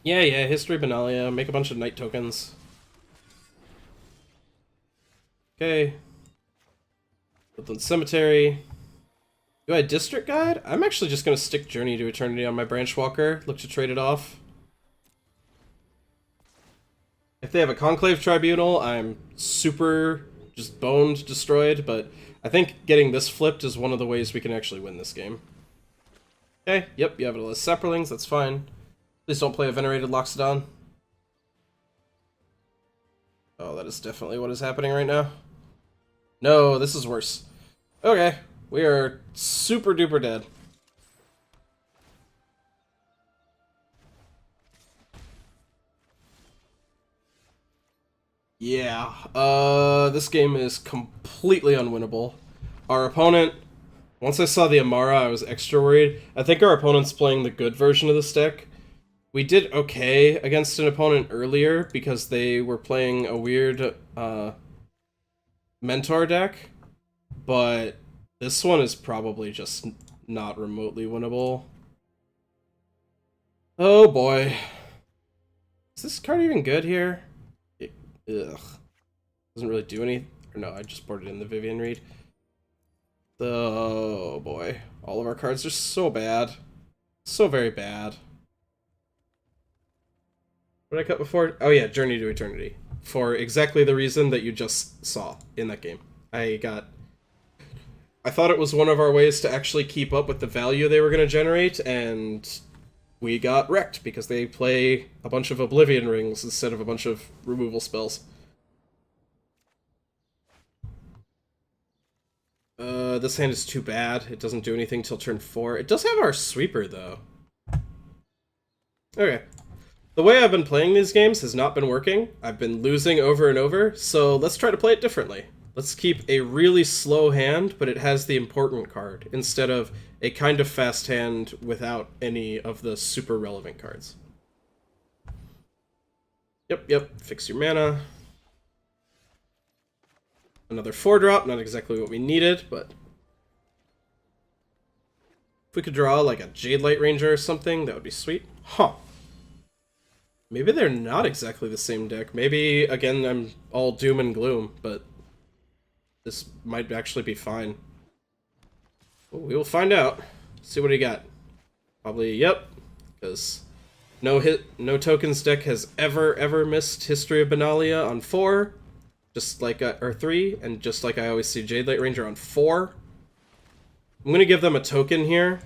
Yeah, History Benalia, make a bunch of night tokens. Okay. Woodland Cemetery. Do I District Guide? I'm actually just gonna stick Journey to Eternity on my Branchwalker. Look to trade it off. If they have a Conclave Tribunal, I'm super just boned destroyed, but I think getting this flipped is one of the ways we can actually win this game. Okay, yep, you have a list of Saprolings, that's fine. Please don't play a Venerated Loxodon. Oh, that is definitely what is happening right now. No, this is worse. Okay, we are super duper dead. Yeah, this game is completely unwinnable. Our opponent, once I saw the Amara, I was extra worried. I think our opponent's playing the good version of this deck. We did okay against an opponent earlier because they were playing a weird Mentor deck, but this one is probably just not remotely winnable. Oh boy. Is this card even good here? Ugh. Doesn't really do anything. Or no, I just boarded in the Vivien Reid. Oh boy. All of our cards are so bad. So very bad. What did I cut before? Oh yeah, Journey to Eternity. For exactly the reason that you just saw in that game. I thought it was one of our ways to actually keep up with the value they were going to generate, and we got wrecked because they play a bunch of Oblivion Rings instead of a bunch of removal spells. This hand is too bad. It doesn't do anything till turn 4. It does have our Sweeper, though. Okay. The way I've been playing these games has not been working. I've been losing over and over, so let's try to play it differently. Let's keep a really slow hand, but it has the important card, instead of a kind of fast hand without any of the super relevant cards. Yep, fix your mana. Another 4-drop, not exactly what we needed, but... If we could draw like a Jadelight Ranger or something, that would be sweet. Huh. Maybe they're not exactly the same deck. Maybe, again, I'm all doom and gloom, but this might actually be fine. Well, we will find out. See what he got. Probably, yep, because no tokens deck has ever missed History of Benalia on 4, just like, or 3, and just like I always see Jadelight Ranger on 4. I'm gonna give them a token here.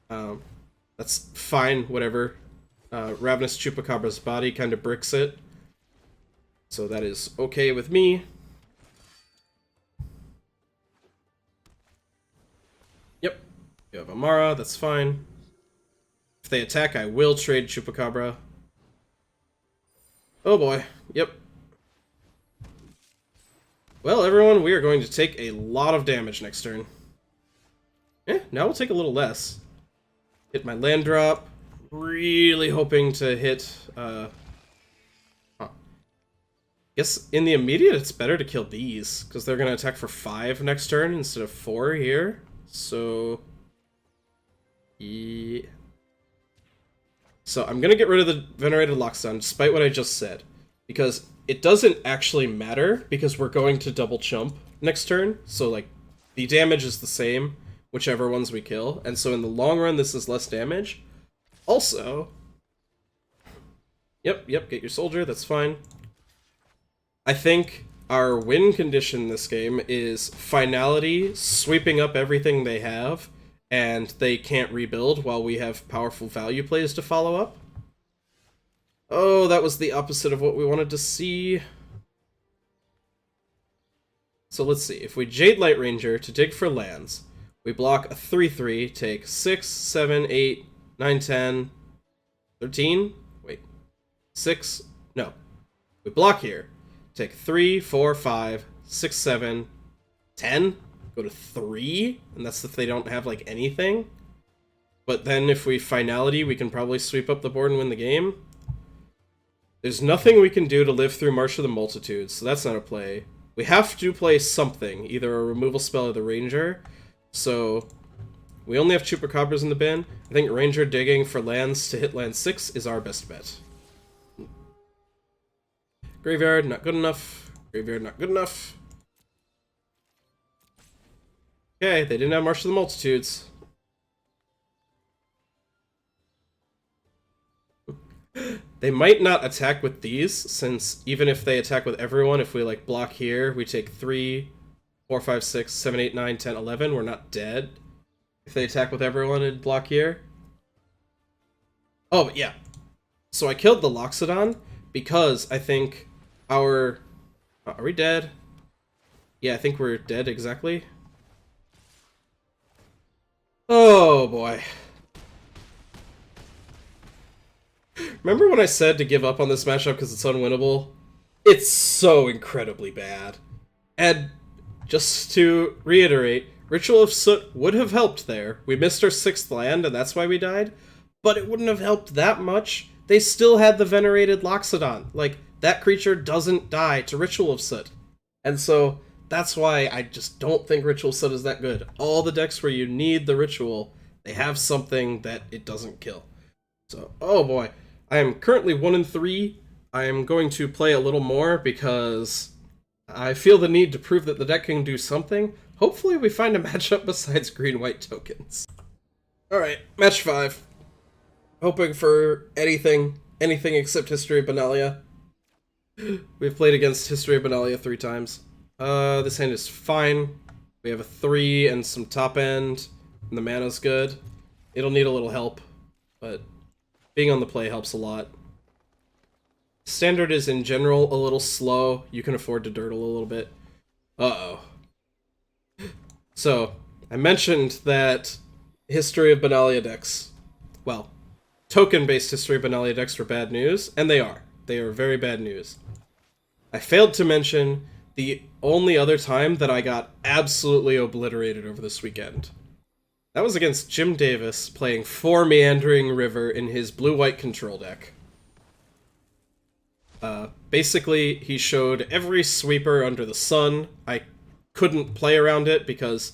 That's fine, whatever. Ravenous Chupacabra's body kind of bricks it. So that is okay with me. Yep. You have Amara, that's fine. If they attack, I will trade Chupacabra. Oh boy. Yep. Well, everyone, we are going to take a lot of damage next turn. Now we'll take a little less. Hit my land drop. Really hoping to hit, Guess in the immediate it's better to kill these, because they're going to attack for 5 next turn instead of 4 here. So... yeah. So I'm going to get rid of the Venerated Loxodon, despite what I just said. Because it doesn't actually matter, because we're going to double chump next turn. So, like, the damage is the same, whichever ones we kill. And so in the long run, this is less damage. Also... Yep, get your soldier, that's fine. I think our win condition this game is Finality sweeping up everything they have, and they can't rebuild while we have powerful value plays to follow up. Oh, that was the opposite of what we wanted to see. So let's see. If we Jadelight Ranger to dig for lands, we block a 3/3, take 6, 7, 8, 9, 10, 13? Wait. 6? No. We block here. Take 3, 4, 5, 6, 7, 10. Go to 3, and that's if they don't have, like, anything. But then if we Finality, we can probably sweep up the board and win the game. There's nothing we can do to live through March of the Multitudes, so that's not a play. We have to play something, either a removal spell or the Ranger. So, we only have Chupacabras in the bin. I think Ranger digging for lands to hit land 6 is our best bet. Graveyard, not good enough. Graveyard, not good enough. Okay, they didn't have March of the Multitudes. They might not attack with these, since even if they attack with everyone, if we, like, block here, we take 3, 4, 5, 6, 7, 8, 9, 10, 11, we're not dead. If they attack with everyone and block here. Oh, but yeah. So I killed the Loxodon because I think our... Are we dead? Yeah, I think we're dead, exactly. Oh, boy. Remember when I said to give up on this matchup because it's unwinnable? It's so incredibly bad. And just to reiterate, Ritual of Soot would have helped there. We missed our 6th land, and that's why we died. But it wouldn't have helped that much. They still had the Venerated Loxodon. Like, that creature doesn't die to Ritual of Soot. And so, that's why I just don't think Ritual of Soot is that good. All the decks where you need the Ritual, they have something that it doesn't kill. So, oh boy. I am currently 1-3. I am going to play a little more because I feel the need to prove that the deck can do something. Hopefully we find a matchup besides green-white tokens. Alright, match 5. Hoping for anything except History of Benalia. We've played against History of Benalia 3 times. This hand is fine. We have a 3 and some top end, and the mana's good. It'll need a little help, but being on the play helps a lot. Standard is, in general, a little slow. You can afford to dirtle a little bit. Uh-oh. So, I mentioned that History of Benalia decks, well, token-based History of Benalia decks were bad news, and they are. They are very bad news. I failed to mention the only other time that I got absolutely obliterated over this weekend. That was against Jim Davis playing 4 Meandering River in his blue-white control deck. Basically, he showed every sweeper under the sun. I couldn't play around it because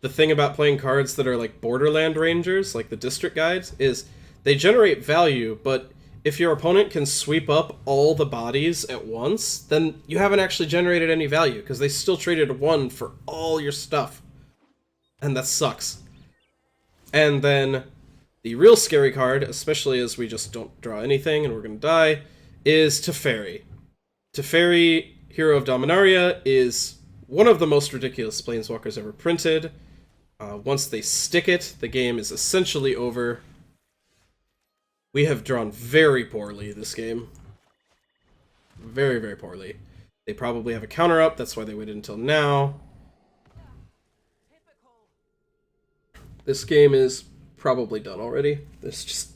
the thing about playing cards that are like Borderland Rangers, like the District Guides, is they generate value, but if your opponent can sweep up all the bodies at once, then you haven't actually generated any value, because they still traded 1 for all your stuff. And that sucks. And then the real scary card, especially as we just don't draw anything and we're going to die, is Teferi. Teferi, Hero of Dominaria, is one of the most ridiculous Planeswalkers ever printed. Once they stick it, the game is essentially over. We have drawn very poorly this game. Very, very poorly. They probably have a counter up, that's why they waited until now. This game is probably done already. There's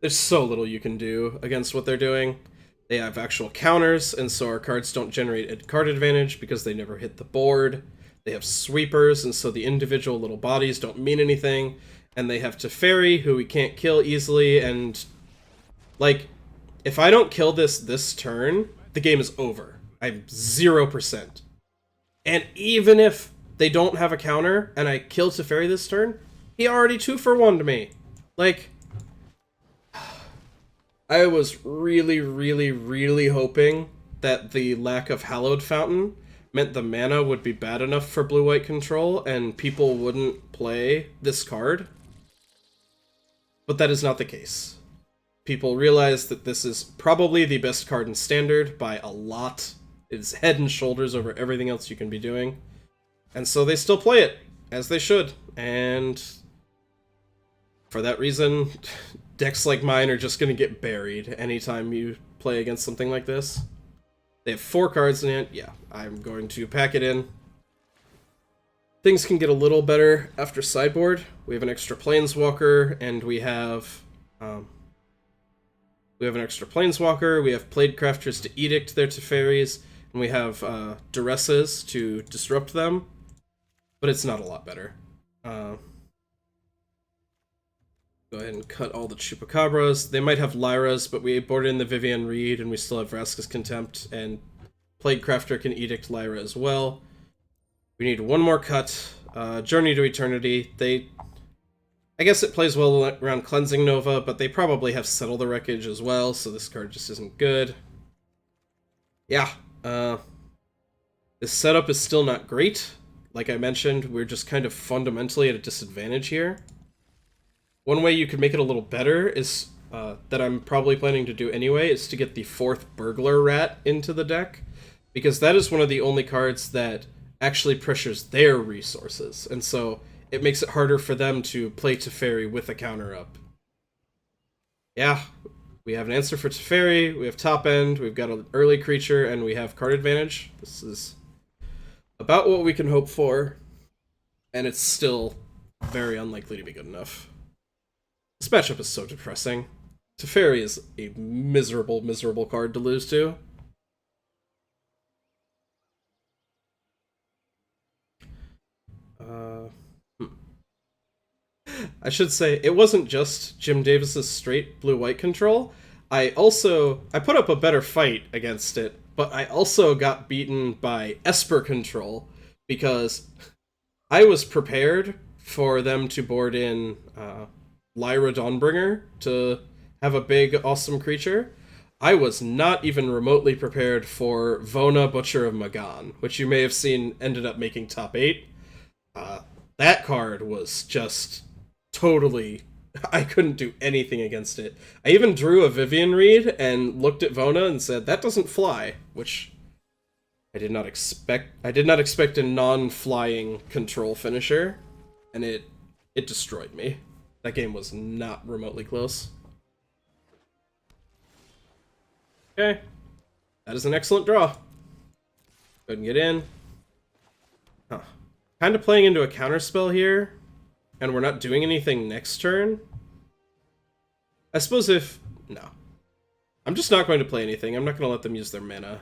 so little you can do against what they're doing. They have actual counters, and so our cards don't generate a card advantage because they never hit the board. They have sweepers, and so the individual little bodies don't mean anything. And they have Teferi, who we can't kill easily, and, like, if I don't kill this turn, the game is over. I'm 0%. And even if they don't have a counter, and I kill Teferi this turn, he already 2-for-1'd me. Like, I was really, really, really hoping that the lack of Hallowed Fountain meant the mana would be bad enough for blue-white control and people wouldn't play this card. But that is not the case. People realize that this is probably the best card in Standard by a lot. It's head and shoulders over everything else you can be doing. And so they still play it, as they should. And for that reason, decks like mine are just going to get buried anytime you play against something like this. They have 4 cards in it. Yeah, I'm going to pack it in. Things can get a little better after sideboard. We have an extra Planeswalker, and we have an extra Planeswalker. We have Pladecrafters to edict their Teferis, and we have Duresses to disrupt them. But it's not a lot better. Go ahead and cut all the Chupacabras. They might have Lyras, but we boarded in the Vivien Reid, and we still have Vraska's Contempt, and Pladecrafter can edict Lyra as well. We need one more cut. Journey to Eternity. I guess it plays well around Cleansing Nova, but they probably have Settle the Wreckage as well, so this card just isn't good. Yeah, this setup is still not great. Like I mentioned, we're just kind of fundamentally at a disadvantage here. One way you could make it a little better is, that I'm probably planning to do anyway, is to get the 4th Burglar Rat into the deck, because that is one of the only cards that actually pressures their resources, and so it makes it harder for them to play Teferi with a counter up. Yeah, we have an answer for Teferi, we have top end, we've got an early creature, and we have card advantage. This is about what we can hope for, and it's still very unlikely to be good enough. This matchup is so depressing. Teferi is a miserable, miserable card to lose to. I should say, it wasn't just Jim Davis's straight blue-white control. I put up a better fight against it, but I also got beaten by Esper control, because I was prepared for them to board in Lyra Dawnbringer to have a big, awesome creature. I was not even remotely prepared for Vona, Butcher of Magan, which you may have seen ended up making top 8. That card was just totally... I couldn't do anything against it. I even drew a Vivien Reid and looked at Vona and said, that doesn't fly, which I did not expect. I did not expect a non-flying control finisher, and it destroyed me. That game was not remotely close. Okay. That is an excellent draw. Go ahead and get in. Huh. Kind of playing into a counterspell here, and we're not doing anything next turn. I suppose if... No. I'm just not going to play anything. I'm not going to let them use their mana.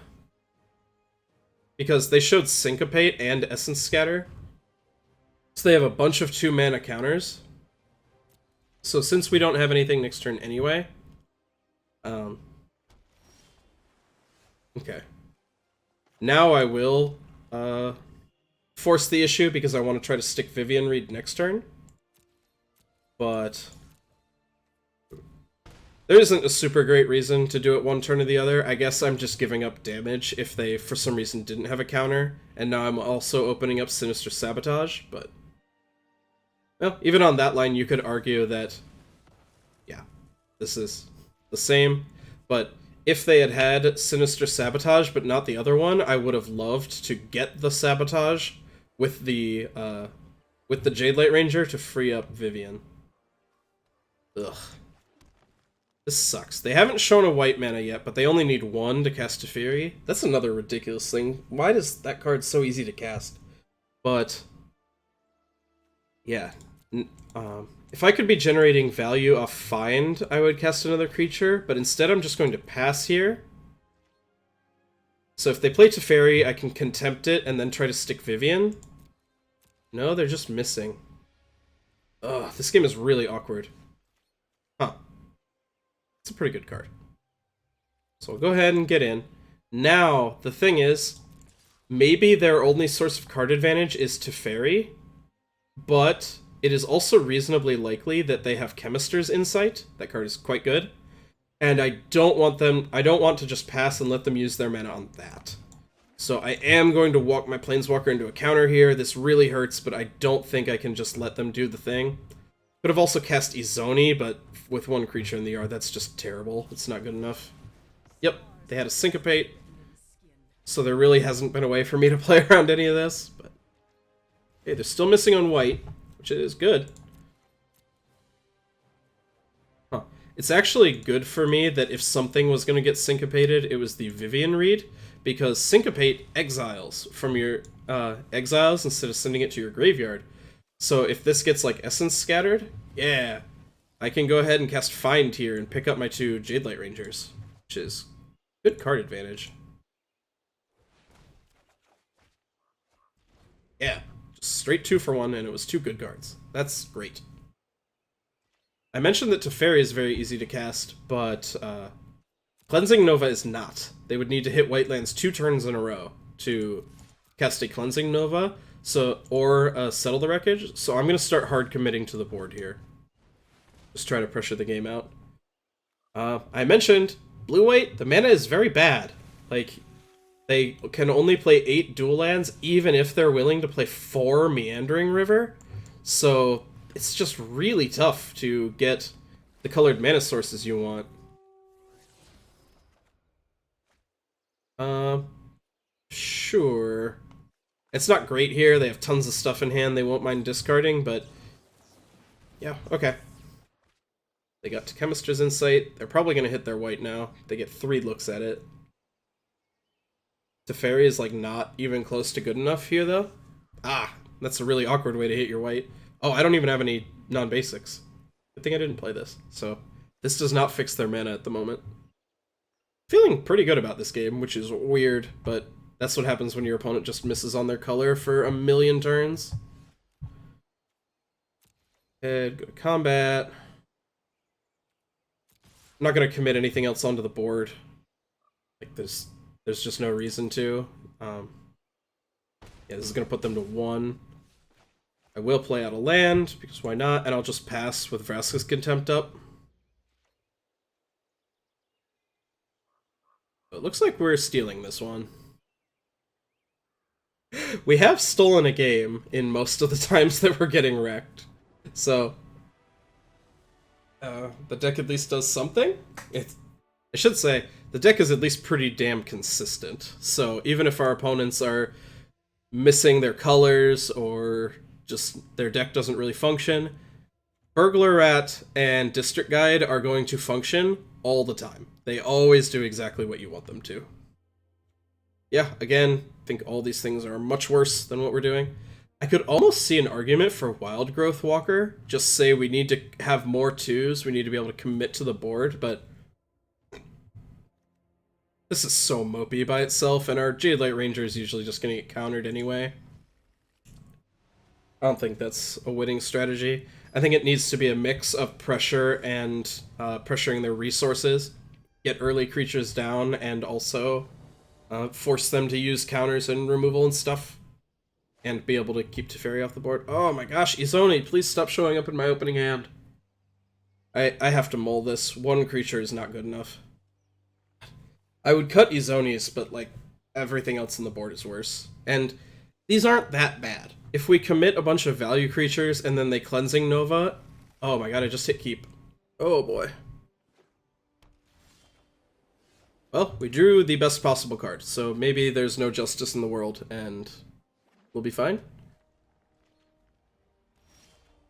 Because they showed Syncopate and Essence Scatter. So they have a bunch of 2-mana counters. So since we don't have anything next turn anyway... Okay. Now I will force the issue because I want to try to stick Vivien Reid next turn. But there isn't a super great reason to do it one turn or the other. I guess I'm just giving up damage if they, for some reason, didn't have a counter. And now I'm also opening up Sinister Sabotage, but... Well, even on that line, you could argue that... Yeah, this is the same. But if they had had Sinister Sabotage, but not the other one, I would have loved to get the Sabotage with the Jadelight Ranger to free up Vivien. Ugh. This sucks. They haven't shown a white mana yet, but they only need 1 to cast Teferi. That's another ridiculous thing. Why is that card so easy to cast? But... Yeah. If I could be generating value off Find, I would cast another creature, but instead I'm just going to pass here. So if they play Teferi, I can Contempt it and then try to stick Vivien. No, they're just missing. Ugh, this game is really awkward. Huh. It's a pretty good card. So I'll go ahead and get in. Now, the thing is, maybe their only source of card advantage is Teferi, but it is also reasonably likely that they have Chemister's Insight. That card is quite good. And I don't want to just pass and let them use their mana on that. So I am going to walk my Planeswalker into a counter here. This really hurts, but I don't think I can just let them do the thing. Could have also cast Izoni, but with one creature in the yard, that's just terrible. It's not good enough. Yep, they had a Syncopate. So there really hasn't been a way for me to play around any of this. But hey, they're still missing on white, which is good. Huh. It's actually good for me that if something was going to get syncopated, it was the Vivien Reid, because Syncopate exiles from your exiles instead of sending it to your graveyard. So if this gets like Essence scattered, yeah, I can go ahead and cast Find here and pick up my 2 Jadelight Rangers, which is good card advantage. Yeah, just straight 2 for 1, and it was 2 good cards. That's great. I mentioned that Teferi is very easy to cast, but Cleansing Nova is not. They would need to hit white lands 2 turns in a row to cast a Cleansing Nova, or Settle the Wreckage, so I'm going to start hard committing to the board here. Just try to pressure the game out. I mentioned, blue-white, the mana is very bad. Like, they can only play 8 dual lands, even if they're willing to play 4 Meandering River, so it's just really tough to get the colored mana sources you want. Sure. It's not great here, they have tons of stuff in hand they won't mind discarding, but yeah, okay. They got Chemist's Insight, they're probably going to hit their white now. They get 3 looks at it. Teferi is like not even close to good enough here though. Ah, that's a really awkward way to hit your white. Oh, I don't even have any non-basics. Good thing I didn't play this. So this does not fix their mana at the moment. Feeling pretty good about this game, which is weird, but that's what happens when your opponent just misses on their color for a million turns. Head, go to combat. I'm not going to commit anything else onto the board. Like, there's just no reason to. Yeah, this is going to put them to 1. I will play out a land, because why not? And I'll just pass with Vraska's Contempt up. It looks like we're stealing this one. We have stolen a game in most of the times that we're getting wrecked. So, the deck at least does something. I should say, the deck is at least pretty damn consistent. So even if our opponents are missing their colors or just their deck doesn't really function, Burglar Rat and District Guide are going to function all the time. They always do exactly what you want them to. Yeah, again, I think all these things are much worse than what we're doing. I could almost see an argument for Wild Growth Walker. Just say we need to have more 2s, we need to be able to commit to the board, but this is so mopey by itself, and our Jadelight Ranger is usually just going to get countered anyway. I don't think that's a winning strategy. I think it needs to be a mix of pressure and pressuring their resources, get early creatures down, and also force them to use counters and removal and stuff, and be able to keep Teferi off the board. Oh my gosh, Izoni, please stop showing up in my opening hand. I have to mull this. 1 creature is not good enough. I would cut Izoni's, but like everything else on the board is worse. And these aren't that bad. If we commit a bunch of value creatures and then they Cleansing Nova... Oh my god, I just hit keep. Oh boy. Well, we drew the best possible card, so maybe there's no justice in the world, and we'll be fine.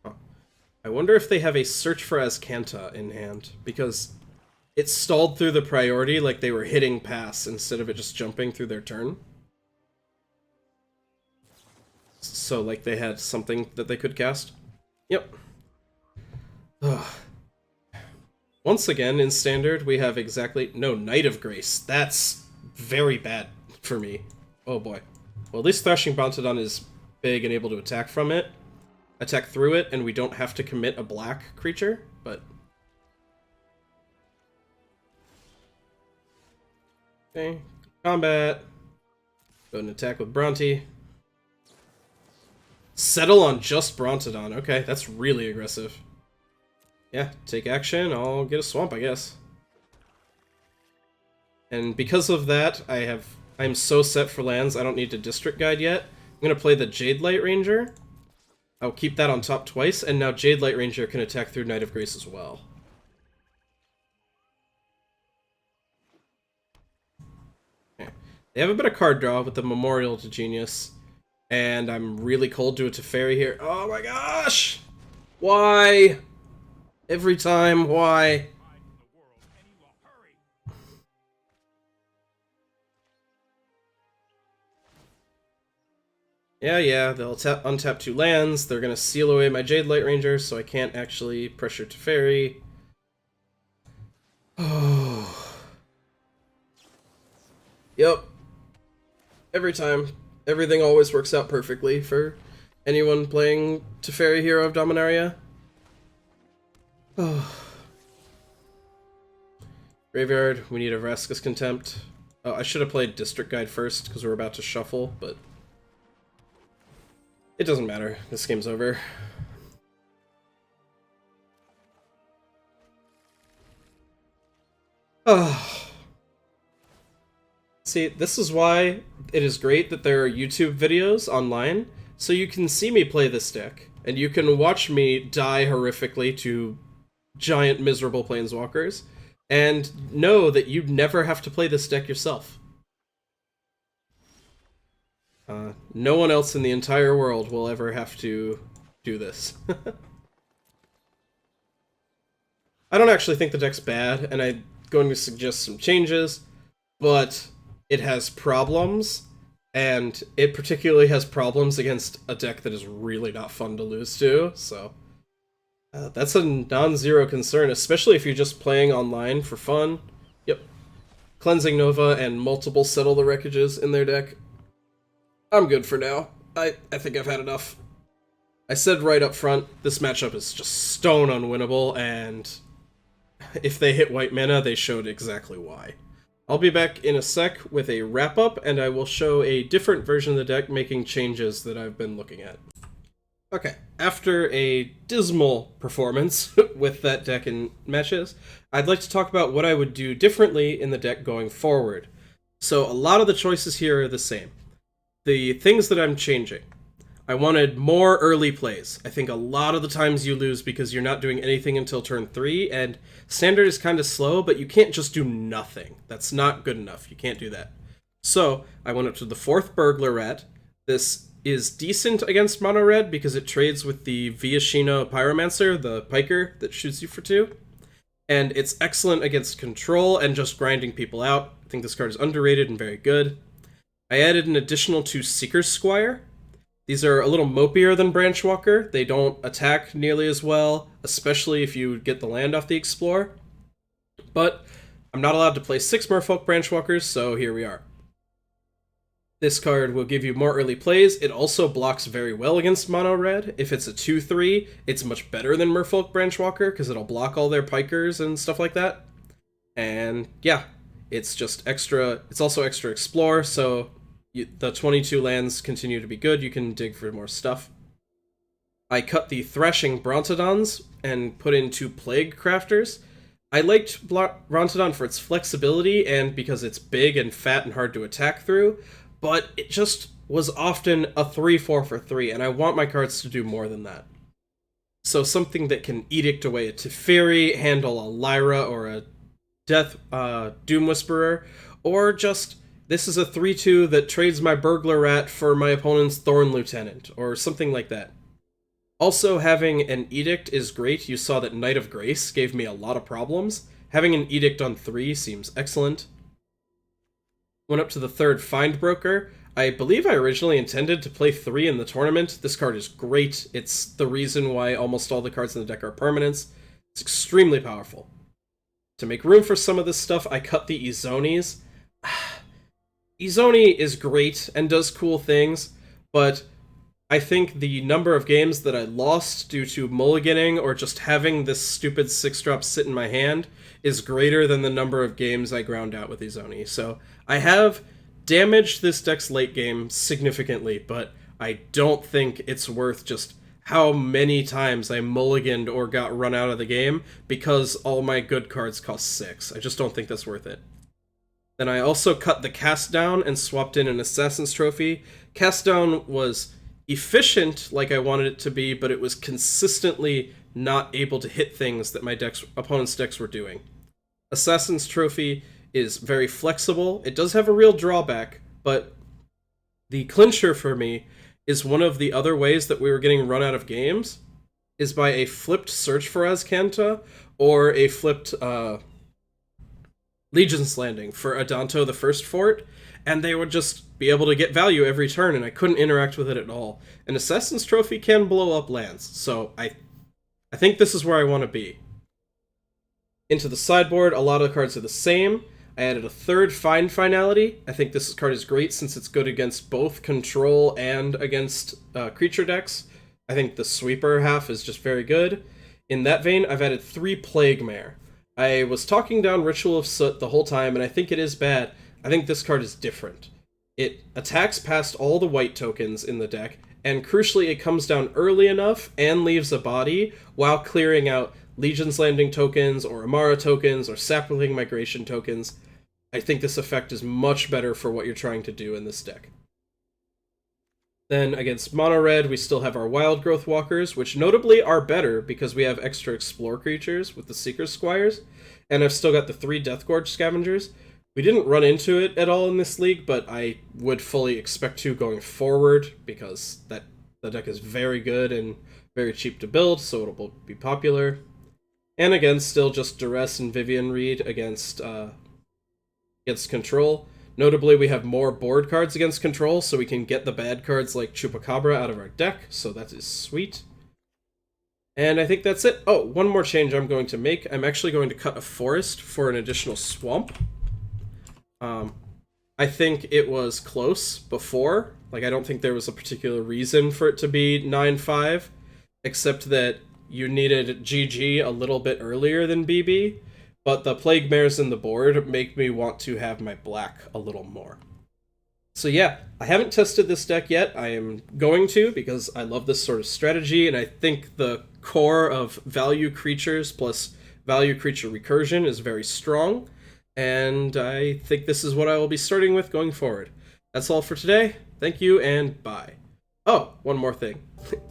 Huh. I wonder if they have a Search for Azcanta in hand, because it stalled through the priority like they were hitting pass instead of it just jumping through their turn. So, like, they had something that they could cast. Yep. Ugh. Once again, in Standard, we have exactly... No, Knight of Grace. That's very bad for me. Oh boy. Well, at least Thrashing Brontodon is big and able to attack from it. Attack through it, and we don't have to commit a black creature, but... Okay, combat. Go and attack with Bronte. Settle on just Brontodon. Okay, that's really aggressive. Yeah, take action. I'll get a swamp, I guess. And because of that, I'm so set for lands, I don't need to District Guide yet. I'm going to play the Jadelight Ranger. I'll keep that on top twice, and now Jadelight Ranger can attack through Knight of Grace as well. Okay. They have a bit of card draw with the Memorial to Genius, and I'm really cold to a Teferi here. Oh my gosh! Why? Every time, why? Yeah, they'll untap 2 lands, they're gonna seal away my Jadelight Ranger, so I can't actually pressure Teferi. Oh. Yep. Every time. Everything always works out perfectly for anyone playing Teferi Hero of Dominaria. Oh. Graveyard, we need a Vraska's Contempt. Oh, I should have played District Guide first, because we're about to shuffle, but it doesn't matter. This game's over. Oh. See, this is why it is great that there are YouTube videos online, so you can see me play this deck, and you can watch me die horrifically to giant miserable planeswalkers, and know that you never have to play this deck yourself. No one else in the entire world will ever have to do this. I don't actually think the deck's bad, and I'm going to suggest some changes, but it has problems, and it particularly has problems against a deck that is really not fun to lose to, so that's a non-zero concern, especially if you're just playing online for fun. Yep. Cleansing Nova and multiple Settle the Wreckages in their deck. I'm good for now. I think I've had enough. I said right up front, this matchup is just stone unwinnable, and if they hit white mana, they showed exactly why. I'll be back in a sec with a wrap-up, and I will show a different version of the deck making changes that I've been looking at. Okay, after a dismal performance with that deck in matches, I'd like to talk about what I would do differently in the deck going forward. So a lot of the choices here are the same. The things that I'm changing. I wanted more early plays. I think a lot of the times you lose because you're not doing anything until turn 3, and Standard is kind of slow, but you can't just do nothing. That's not good enough. You can't do that. So, I went up to the 4th Burglar Rat. This is decent against Mono Red because it trades with the Viashino Pyromancer, the Piker that shoots you for 2. And it's excellent against control and just grinding people out. I think this card is underrated and very good. I added an additional 2 Seeker's Squire. These are a little mopier than Branchwalker. They don't attack nearly as well, especially if you get the land off the Explorer. But I'm not allowed to play 6 Merfolk Branchwalkers, so here we are. This card will give you more early plays. It also blocks very well against Mono Red. If it's a 2-3, it's much better than Merfolk Branchwalker, because it'll block all their Pikers and stuff like that. And yeah, it's just extra. It's also extra Explore, so the 22 lands continue to be good. You can dig for more stuff. I cut the Thrashing Brontodons and put in 2 Plague Crafters. I liked Brontodon for its flexibility and because it's big and fat and hard to attack through, but it just was often a 3-4 for 3, and I want my cards to do more than that. So something that can Edict away a Teferi, handle a Lyra or a Doom Whisperer, or just this is a 3-2 that trades my Burglar Rat for my opponent's Thorn Lieutenant, or something like that. Also, having an Edict is great. You saw that Knight of Grace gave me a lot of problems. Having an Edict on 3 seems excellent. Went up to the 3rd Findbroker. I believe I originally intended to play 3 in the tournament. This card is great. It's the reason why almost all the cards in the deck are permanents. It's extremely powerful. To make room for some of this stuff, I cut the Izonis. Izoni is great and does cool things, but I think the number of games that I lost due to mulliganing or just having this stupid 6-drop sit in my hand is greater than the number of games I ground out with Izoni. So I have damaged this deck's late game significantly, but I don't think it's worth just how many times I mulliganed or got run out of the game because all my good cards cost 6. I just don't think that's worth it. Then I also cut the cast down and swapped in an Assassin's Trophy. Cast down was efficient like I wanted it to be, but it was consistently not able to hit things that my opponent's decks were doing. Assassin's Trophy is very flexible. It does have a real drawback, but the clincher for me is one of the other ways that we were getting run out of games is by a flipped Search for Azcanta or a flipped Legion's Landing for Adanto the First Fort, and they would just be able to get value every turn, and I couldn't interact with it at all. An Assassin's Trophy can blow up lands, so I think this is where I want to be. Into the sideboard, a lot of the cards are the same. I added a third Finality. I think this card is great since it's good against both control and against creature decks. I think the sweeper half is just very good. In that vein, I've added 3 Plague Mare. I was talking down Ritual of Soot the whole time, and I think it is bad. I think this card is different. It attacks past all the white tokens in the deck, and crucially, it comes down early enough and leaves a body while clearing out Legion's Landing tokens, or Amara tokens, or Sapling Migration tokens. I think this effect is much better for what you're trying to do in this deck. Then against Mono Red, we still have our Wild Growth Walkers, which notably are better because we have extra Explore creatures with the Seeker's Squires, and I've still got the 3 Deathgorge Scavengers. We didn't run into it at all in this league, but I would fully expect to going forward because the deck is very good and very cheap to build, so it'll be popular. And again, still just Duress and Vivien Reid against Control. Notably, we have more board cards against Control, so we can get the bad cards like Chupacabra out of our deck, so that is sweet. And I think that's it. Oh, one more change I'm going to make. I'm actually going to cut a forest for an additional swamp. I think it was close before. Like, I don't think there was a particular reason for it to be 9-5, except that you needed GG a little bit earlier than BB. But the Plague Mares in the board make me want to have my black a little more. So yeah, I haven't tested this deck yet. I am going to because I love this sort of strategy, and I think the core of value creatures plus value creature recursion is very strong, and I think this is what I will be starting with going forward. That's all for today. Thank you, and bye. Oh, one more thing.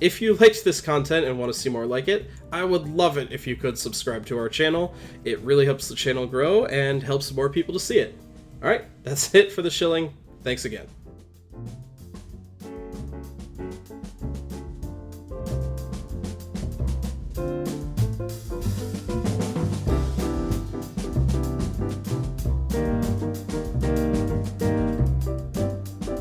If you liked this content and want to see more like it, I would love it if you could subscribe to our channel. It really helps the channel grow and helps more people to see it. Alright, that's it for the shilling. Thanks again.